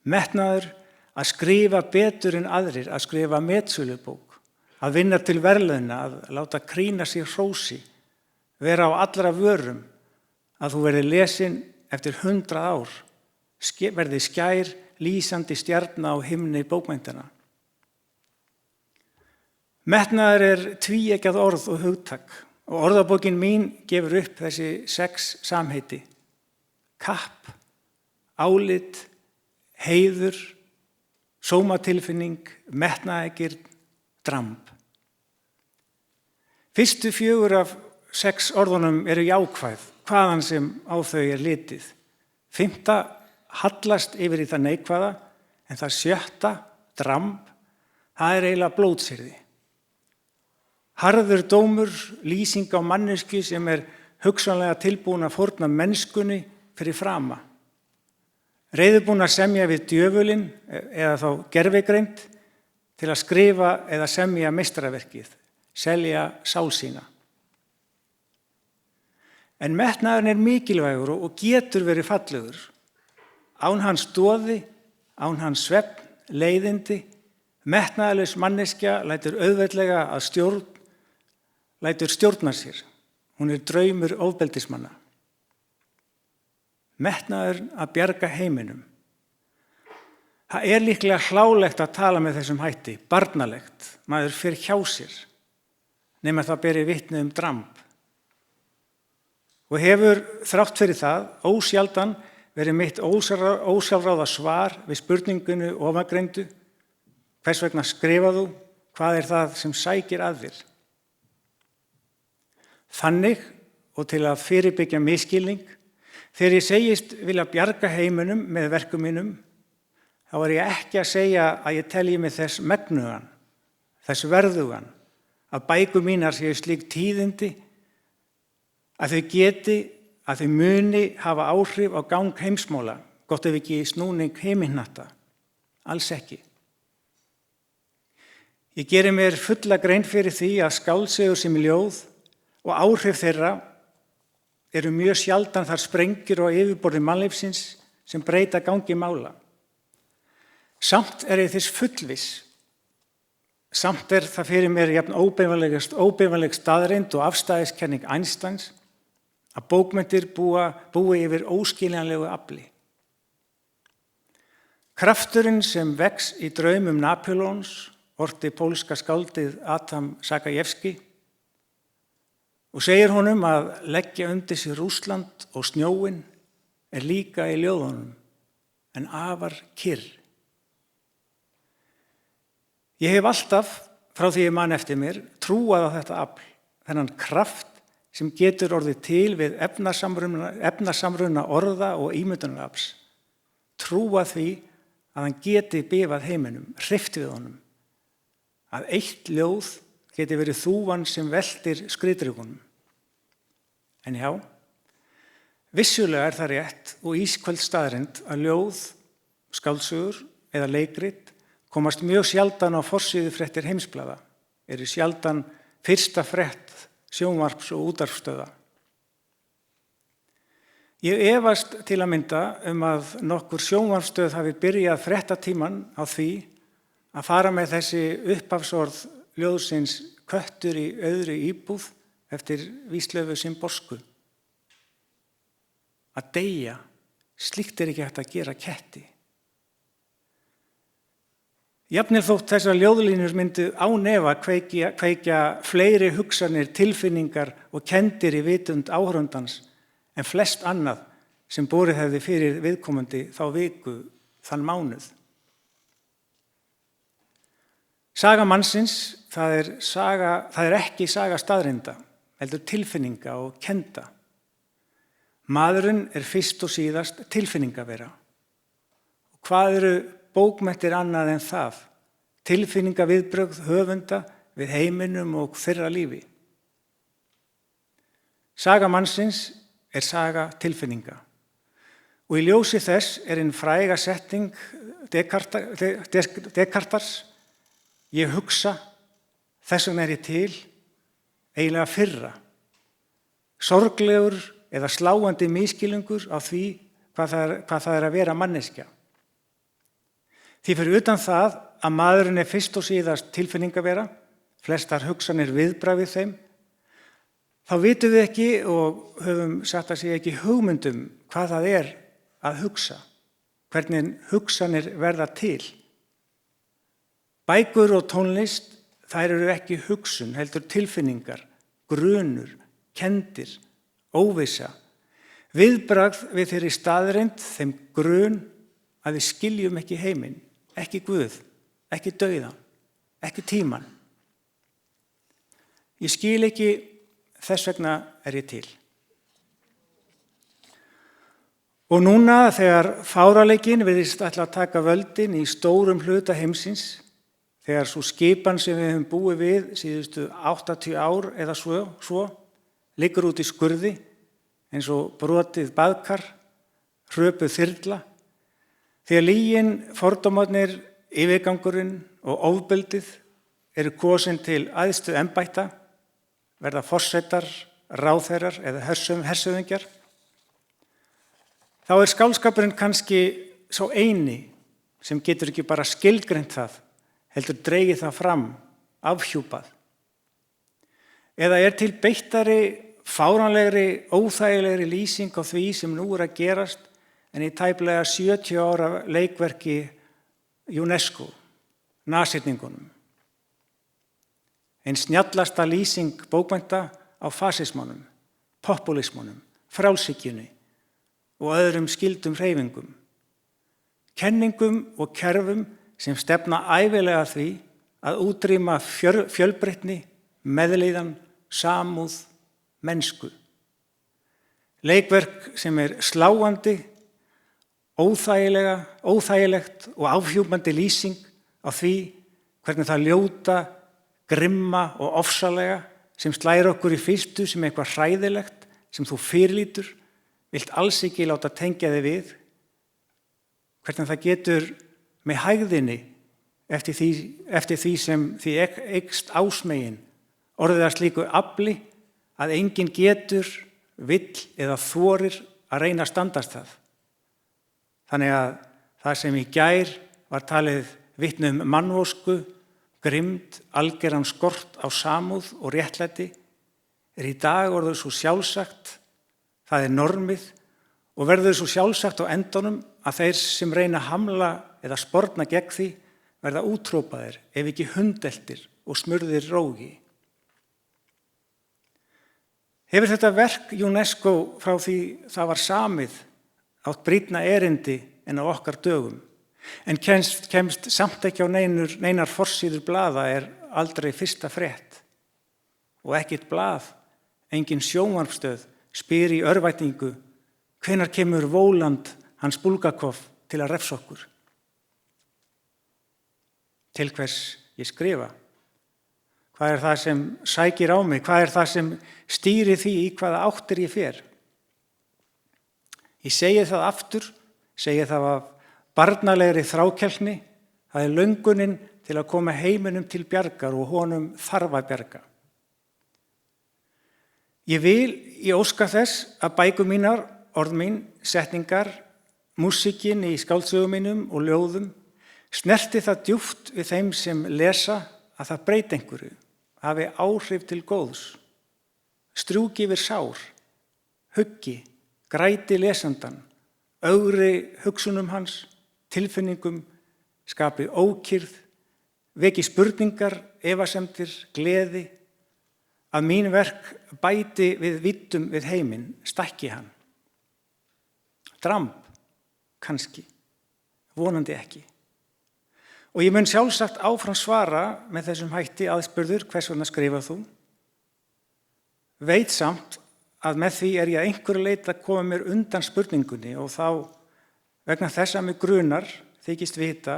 Metnaður að skrifa betur en aðrir, að skrifa metsölubók, að vinna til verðlauna, að láta krýna sig hrósi, vera á allra vörum, að þú verði lesin eftir 100 ár, verði skær, lýsandi stjarna á himni bókmenntanna. Metnaður tvíeggjað orð og hugtak og orðabókin mín gefur upp þessi 6 samheiti. Kapp, álit, heiður, sómatilfinning, metnaðargirnd, dramb. Fyrstu 4 af 6 orðunum eru jákvæð, hvaðan sem á þau litið. 5. hallast yfir í það neikvæða, en það 7. dramb, það eiginlega blótsyrði. Harður dómur, lýsing á mannesku sem hugsanlega tilbúin að fórna mennskunni fyrir frama. Reiðubúin að semja við djöfulinn eða þá gervigreind til að skrifa eða semja meistaraverkið, selja sál sína. En metnaðurinn mikilvægur og getur verið fallegur. Án hans doði, án hans svefn, leiðindi, metnaðarlaus manneskja lætur auðveldlega að stjórna sér. Hún draumur ofbeldismanna. Metnaður að bjarga heiminum. Það líklega hlálegt að tala með þessum hætti, barnalegt, maður fer hjá sér, nema það beri vitni dramb. Og hefur þrátt fyrir það, ósjaldan verið mitt ósjálfráða svar við spurningunni ofangreindu, hvers vegna skrifar þú, hvað það sem sækir að þér? Þannig, og til að fyrirbyggja misskilning, þegar ég segist vilja bjarga heiminum með verkum mínum, þá ég ekki að segja að ég telji mig þess megnugan, þess verðugan, að bækur mínar séu slík tíðindi, að þau muni hafa áhrif á gang heimsmála, gott ef ekki snúning heiminnatta, alls ekki. Ég geri mér fulla grein fyrir því að skáldsögur sem ljóð og áhrif þeirra eru mjög sjaldan þar sprengjur á yfirborði mannlífsins sem breyta gangi mála. Samt ég þess fullviss, samt það fyrir mér jafn óbeinanleg staðreynd og afstæðiskenning Einsteins að bókmenntir búi yfir óskiljanlegu afli. Krafturinn sem vex í draumum Napóleons orti pólska skáldið Adam Sakajewski og segir honum að leggja undir sig Rússland og snjóinn líka í ljóðunum, en afar kyrr. Ég hef alltaf, frá því ég man eftir mér, trúað á þetta afl, þennan kraft sem getur orðið til við efnasamruna orða og ímyndunarafls. Trúað því að hann geti bifað heiminum, hrift við honum. Að eitt ljóð geti verið þúfan sem veltir skriðdrekunum. En já, Vissulega er það rétt og ísköld staðreynd að ljóð, skáldsögur eða leikrit komast mjög sjaldan á forsíðufréttir heimsblaða, eru sjaldan fyrsta frétt sjónvarps- og útvarpsstöða. Ég efast til að mynda að nokkur sjónvarpsstöð hafi byrjað fréttatíman á því að fara með þessi upphafsorð ljóðsins Köttur í auðri íbúð eftir Víslöfu Szymborsku. Að deyja, slíkt er ekki hægt að gera ketti. Jafnvel þótt þessar ljóðlínur myndu án efa kveikja fleiri hugsanir, tilfinningar og kenndir í vitund áhorfandans en flest annað sem borið hefði fyrir viðkomandi þá viku, þann mánuð. Saga mannsins, það er ekki saga staðreynda, heldur tilfinninga og kenda. Maðurinn er fyrst og síðast tilfinningavera. Og hvað eru bókmenntir annað en það? Tilfinningaviðbrögð höfunda við heiminum og þeirra lífi. Saga mannsins er saga tilfinninga. Og í ljósi þess er ein fræga setning Descartes: ég hugsa, þess vegna er ég til, eiginlega fyrra. Sorglegur eða sláandi misskilningur á því hvað það er að vera manneskja. Því fyrir utan það að maðurinn er fyrst og síðast tilfinningavera, flestar hugsanir viðbragð við þeim, þá vitum við ekki og höfum satt að segja ekki hugmyndum hvað það er að hugsa, hvernig hugsanir verða til. Bækur og tónlist, þær eru ekki hugsun, heldur tilfinningar, grunur, kendir, óvissa, viðbragð við þeirri staðreynd, þeim grun að við skiljum ekki heiminn, ekki Guð, ekki dauðan, ekki tíman. Ég skil ekki, þess vegna er ég til. Og núna þegar fáraleikinn virðist ætla að taka völdin í stórum hluta heimsins, þegar svo skipan sem við höfum búið við síðustu 80 ár eða svo liggur út í skurði eins og brotið baðkar, hröpuð þyrla, þegar lygin, fordómarnir, yfirgangurinn og ofbeldið eru kosin til æðstu embætta, verða forsetar, ráðherrar eða hershöfðingjar, þá er skáldskapurinn kannski sá eini sem getur ekki bara skilgreint það, heldur dregið það fram, afhjúpað. Eða er til beittari, fáránlegri, óþægilegri lýsing á því sem nú er að gerast en í tæplega 70 ára leikverki UNESCO, nasirningunum. Ein snjallasta lýsing bókmennta á fasismanum, populismanum, frjálshyggjunni og öðrum skyldum hreyfingum. Kenningum og kerfum sem stefna ævilega að því að útrýma fjölbreytni, meðlíðan, samúð, mennsku. Leikverk sem er sláandi, óþægilegt og afhjúpandi lýsing á því hvernig það ljóta, grimma og ofsalega sem slær okkur í fyrstu sem eitthvað hræðilegt sem þú fyrirlítur, vilt alls ekki láta tengja þig við, hvernig það getur með hægðinni eftir því sem því eykst ásmegin orðið að slíku afli að enginn getur, vill eða þorir að reyna að standast það. Þannig að það sem í gær var talið vitni mannvonsku, grimmd, algeran skort á samúð og réttlæti er í dag orðið svo sjálfsagt, það er normið og verður svo sjálfsagt á endanum að þeir sem reyna að hamla eða sporna gegn því verða útrópaðir ef ekki hundeltir og smurðir rógi. Hefur þetta verk UNESCO frá því það var samið átt brýnna erindi en á okkar dögum, en kemst samt ekki á neinar forsíður blaða er aldrei fyrsta frétt. Og ekkert blað, engin sjónvarpsstöð spyr í örvæntingu hvenær kemur Voland hans Bulgakov til að refsa okkur. Til hvers ég skrifa? Hvað er það sem sækir á mig? Hvað er það sem stýrir því í hvaða áttir ég fer? Ég segi það aftur, segi það af barnalegri þrákelkni, það löngunin til að koma heiminum til bjargar og honum þarf að bjarga. Ég óska þess að bækur mínar, orð mín, setningar, músíkin í skáldsögum mínum og ljóðum snerti það djúpt við þeim sem lesa að það breyti einhverju, hafi áhrif til góðs, strjúki yfir sár, huggi, græti lesandan, ögri hugsunum hans, tilfinningum, skapi ókyrrð, veki spurningar, efasemdir, gleði, að mín verk bæti við vittum við heiminn, stækki hann. Dramb, kannski, vonandi ekki. Og ég mun sjálfsagt áfram svara með þessum hætti aðspurður hvers vegna skrifar þú. Veit samt að með því ég að einhverju leyti að koma mér undan spurningunni og þá vegna þess að mig grunar þykist vita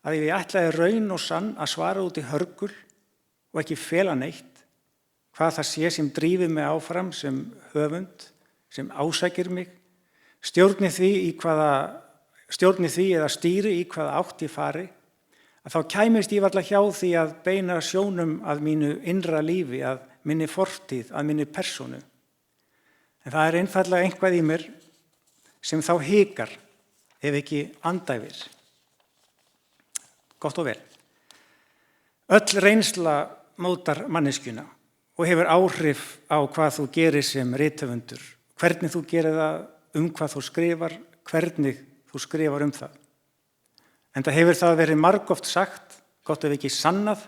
að ef ég ætlaði raun og sann að svara út í hörgul og ekki fela neitt, hvað það sé sem drífið mig áfram sem höfund, sem ásækir mig, stjórni því eða stýri í hvaða átt ég fari, að þá kæmist ég varla hjá því að beina sjónum að mínu innra lífi, að minni fortíð, að minni persónu. En það er einfaldlega eitthvað í mér sem þá hikar, ef ekki andæfir. Gott og vel. Öll reynsla mótar manneskjuna og hefur áhrif á hvað þú gerir sem rithöfundur, hvernig þú gerir það, hvað þú skrifar, hvernig þú skrifar það. En það hefur það verið margoft sagt, gott ef ekki sannað,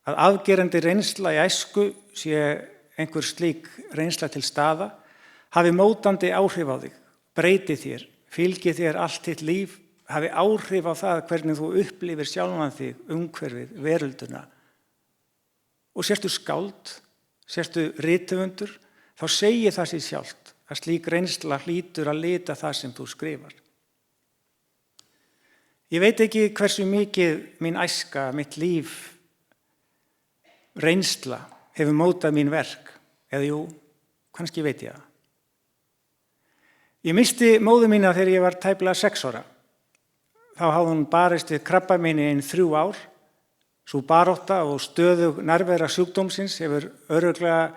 að afgerandi reynsla í æsku sé einhver slík reynsla til staða, hafi mótandi áhrif á þig, breyti þér, fylgi þér allt þitt líf, hafi áhrif á það hvernig þú upplifir sjálfan þig, umhverfið, verölduna. Og sérstu skáld, sérstu rithöfundur, þá segir það sér sjálft að slík reynsla hlýtur að lita það sem þú skrifar. Ég veit ekki hversu mikið mín æska, mitt líf, reynsla hefur mótað mín verk, eða jú, kannski veit ég það. Ég missti móður mína þegar ég var tæplega 6 ára. Þá hafði hún barist við krabbameini í 3 ár. Sú barátta og stöðug nærvera sjúkdómsins hefur örugglega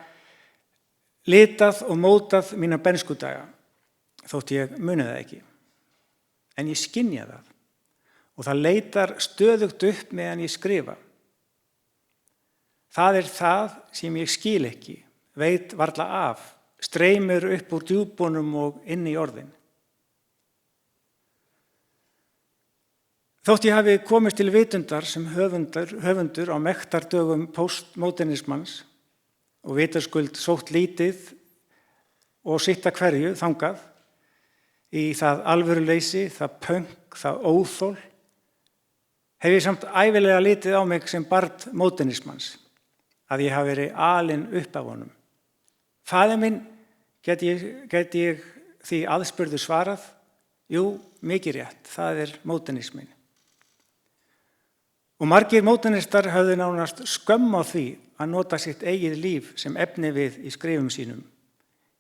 litað og mótað mína bernskudaga, þótt ég muni það ekki. En ég skynja það og það leitar stöðugt upp meðan ég skrifa. Það er það sem ég skil ekki, veit varla af, streymir upp úr djúpunum og inn í orðin. Þótt ég hafi komist til vitundar sem höfundur á mektardögum postmodernismans og vitaskuld sótt lítið og sitt að hverju þangað í það alvöruleysi, það pönk, það óþol, hef ég samt ævilega litið á mig sem barn modernismans, að ég hafi verið alinn upp af honum. Faðir minn get ég því aðspurðu svarað, jú, mikið rétt, það er modernismin. Og margir modernistar höfðu nánast skömm á því að nota sitt eigið líf sem efni við í skrifum sínum,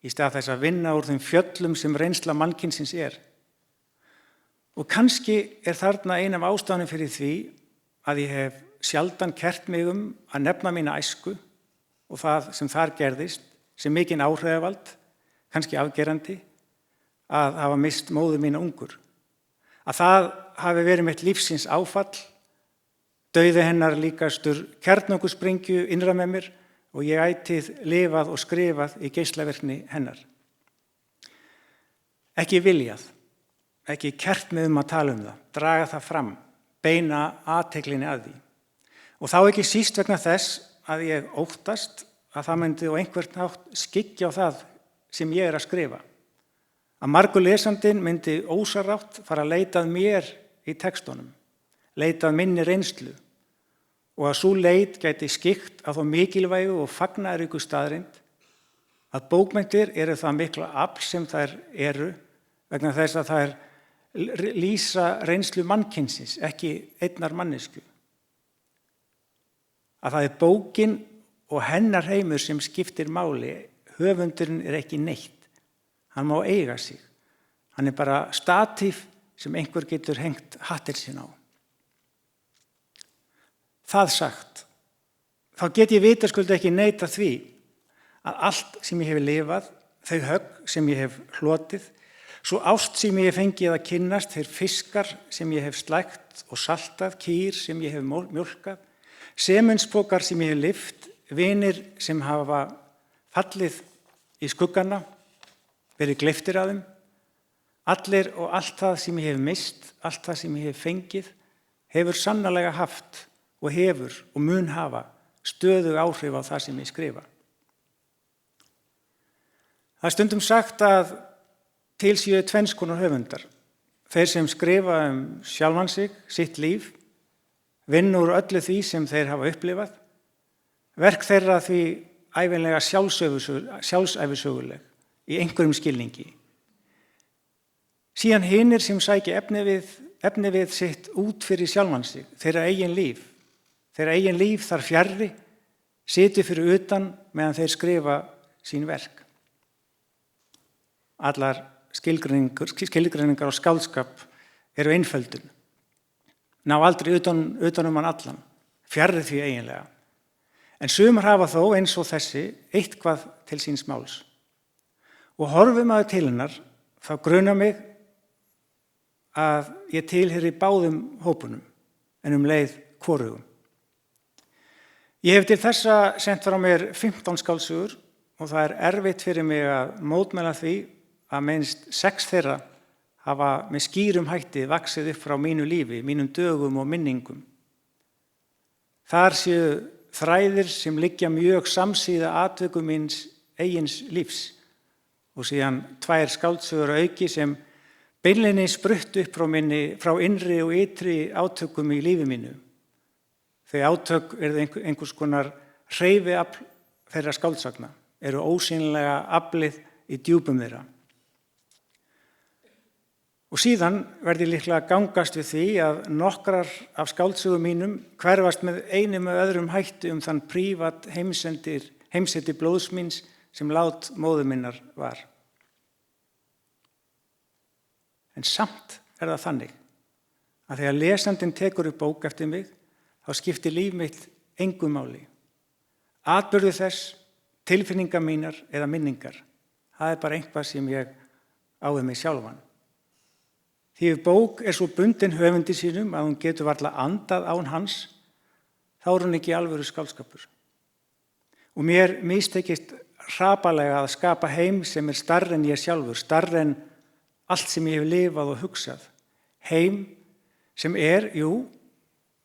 í stað þess að vinna úr þeim fjöllum sem reynsla mannkynsins er. Og kannski er þarna ein af ástæðunum fyrir því að ég hef sjaldan kært mig að nefna mína æsku og það sem þar gerðist, sem mikinn áhrifavald, kannski afgerandi, að hafa mist móður mína ungur. Að það hafi verið mitt lífsins áfall, dauði hennar líkastur kjarnorkusprengju innra með mér og ég ætíð lifað og skrifað í geislavirkni hennar. Ekki viljað, ekki kært mig að tala það, draga það fram, beina athyglinni að því. Og þá ekki síst vegna þess að ég óttast að það myndi á einhvern hátt skyggja á það sem ég er að skrifa. Að margur lesandinn myndi ósarátt fara að leita að mér í textunum, leita að minni reynslu og að sú leit gæti skyggt að þó mikilvægu og fagnaðaríku staðreynd að bókmenntir eru það mikla afl sem þær eru vegna þess að þær lýsa reynslu mannkynsins, ekki einnar mannesku. Að það er bókin og hennar heimur sem skiptir máli, höfundurinn er ekki neitt. Hann má eiga sig Hann er bara statíf sem einhver getur hengt hattir sín á. Það sagt, þá get ég vitaskuld ekki neita því að allt sem ég hef lifað, þau högg sem ég hef hlotið, svo ást sem ég hef fengið að kynnast, þeir fiskar sem ég hef slægt og saltað, kýr sem ég hef mjólkað, semenspokar sem ég hef lyft, vinir sem hafa fallið í skuggana, verið gleyptir af þeim, allir og allt það sem ég hef mist, allt það sem ég hef fengið, hefur sannarlega haft og hefur og mun hafa stöðug áhrif á það sem ég skrifa. Það er stundum sagt að til séu tvenns konar höfundar. Þeir sem skrifa sjálfan sig, sitt líf, vinna úr öllu því sem þeir hafa upplifað, verk þeirra því ævinlega sjálfsæfisöguleg í einhverjum skilningi. Síðan hinir sem sækja efni við sitt út fyrir sjálfan sig, þeirra eigin líf. Þeirra eigin líf þar fjarri, situr fyrir utan meðan þeir skrifa sín verk. Allar skilgreiningar á skáldskap eru einföldun. Ná aldrei utan hann allan, fjarri því eiginlega. En sumar hafa þó eins og þessi eitthvað til síns máls. Og horfum maður til hennar, þá grunar mig að ég tilheyri báðum hópunum, en leið hvorugum. Ég hef til þessa sent frá mér 15 skáldsögur og það er erfitt fyrir mig að mótmæla því að minnst 6 þeirra hafa með skýrum hætti vaxið upp frá mínu lífi, mínum dögum og minningum. Þar séu þræðir sem liggja mjög samsíða atvikum míns eigins lífs og síðan 2 skáldsögur auki sem beinlínis spruttu upp frá innri og ytri átökum í lífi mínu. Þau átök eru einhvers konar hreyfiafl þeirra skáldsagna, eru ósýnilega aflið í djúpum þeirra. Og síðan verði líklega að gangast við því að nokkrar af skáldsögum mínum hverfast með einum og öðrum hætti þann prívat heimsendi blóðs míns sem lát móður minnar var. En samt það þannig að þegar lesandinn tekur upp bók eftir mig, þá skiptir líf mitt engu máli. Atburður þess, tilfinningar mínar eða minningar, það bara eitthvað sem ég á við mig sjálfan. Því ef bók svo bundin höfundi sínum að hún getur varla andað án hans, þá hún ekki alvöru skáldskapur. Og mér mistekist hrapalega að skapa heim sem stærri en ég sjálfur, stærri en allt sem ég hef lifað og hugsað. Heim sem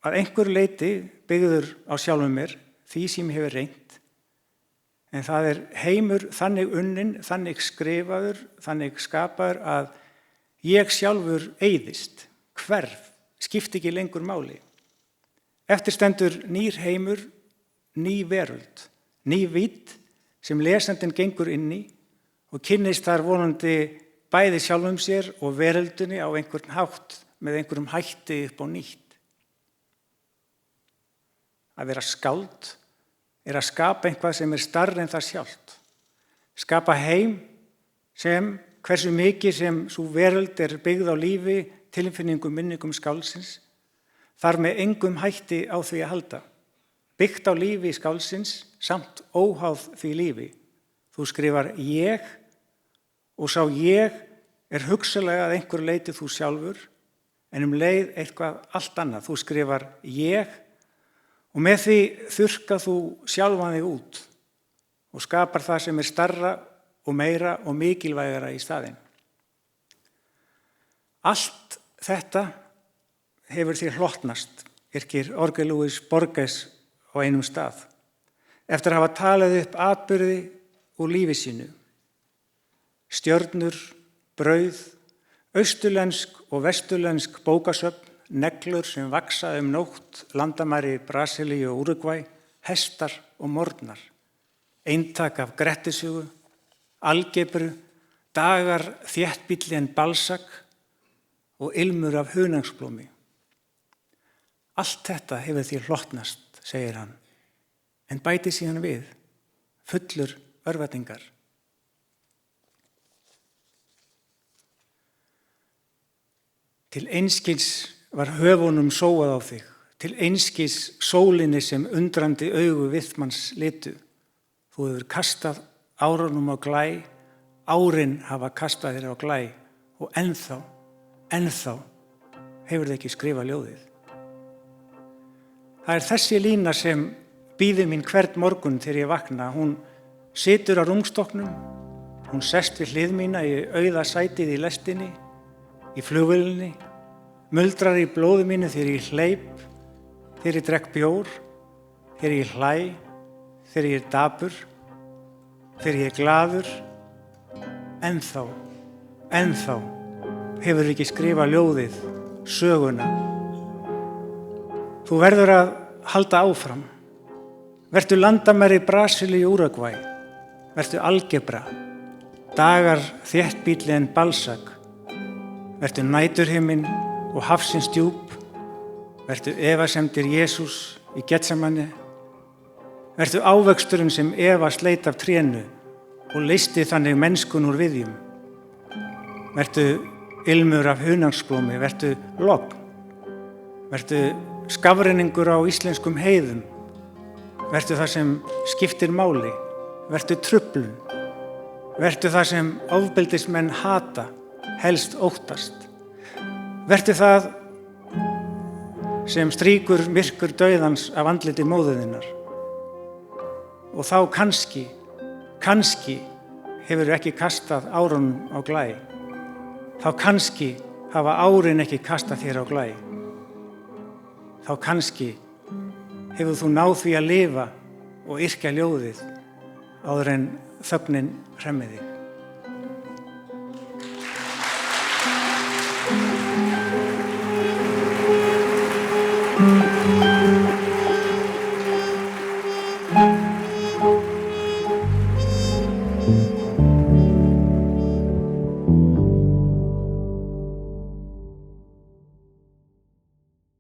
að einhverju leyti byggður á sjálfum mér, því sem ég hefur reynt. En það heimur þannig unnin, þannig skrifaður, þannig skapaður að ég sjálfur eyðist, hverf, skipti ekki lengur máli. Eftir stendur nýr heimur, ný veröld, ný vídd sem lesandinn gengur inn í og kynnist þar vonandi bæði sjálfum sér og veröldinni á einhvern hátt með einhverjum hætti upp á nýtt. Að vera skáld að skapa eitthvað sem stærri en það sjálft. Skapa heim sem hversu mikið sem sú veröld byggð á lífi, tilfinningum, minningum skáldsins, þar með engum hætti á því að halda. Byggt á lífi skáldsins, samt óháð því lífi. Þú skrifar ég og sá ég hugsalega að einhverju leyti þú sjálfur, en leið eitthvað allt annað. Þú skrifar ég og með því þurrkar þú sjálfan þig út og skapar það sem stærra og meira og mikilvægara í staðinn. Allt þetta hefur því hlotnast, yrkir Jorge Luis Borges á einum stað, eftir að hafa talað upp atburði úr lífi sínu. Stjörnur, brauð, austurlensk og vesturlensk bókasöfn, neglur sem vaxa nótt, landamæri Brasilíu og Úrúgvæ, hestar og morgnar, eintak af Grettisögu, algebru, dagar þéttbýlli en Balzac og ilmur af hunangsblómi. Allt þetta hefur því hlotnast, segir hann, en bæti síðan við, fullur örvæntingar. Til einskis var höfunum sóað á þig, til einskis sólinni sem undrandi augu viðmanns litu. Þú hefur kastað árunum á glæ, árin hafa kastað þér á glæ og ennþá hefur þið ekki skrifað ljóðið. Það þessi lína sem bíður mín hvern morgun þegar ég vakna. Hún situr á rúmstokknum, hún sest við hlið mína í auða sætið í lestinni, í flugvélinni, muldrar í blóði mínu þegar ég hleyp, þegar ég drekk bjór, þegar ég hlæ, þegar ég dapur, þegar ég glaður. Ennþá hefur ekki skrifað ljóðið, söguna. Þú verður að halda áfram. Vertu landamæri Brasilíu, Úrúgvæ. Vertu algebra, dagar þéttbýlli en Balzac. Vertu næturhiminn og hafsins djúp. Vertu efasemdir Jesús í Getsemani. Vertu ávöxturinn sem Eva sleit af trénu og leysti þannig mennskun úr viðjum. Vertu ilmur af hunangsblómi, vertu logn. Vertu skafrenningur á íslenskum heiðum. Vertu það sem skiptir máli. Vertu truflun. Vertu það sem ofbeldismenn hata, helst óttast. Vertu það sem strýkur myrkur dauðans af andliti móðuðinnar. Og þá kannski hefur ekki kastað árunum á glæ. Þá kannski hafa árin ekki kastað þér á glæ. Þá kannski hefur þú náð því að lifa og yrkja ljóðið áður en þögnin hremmi þig.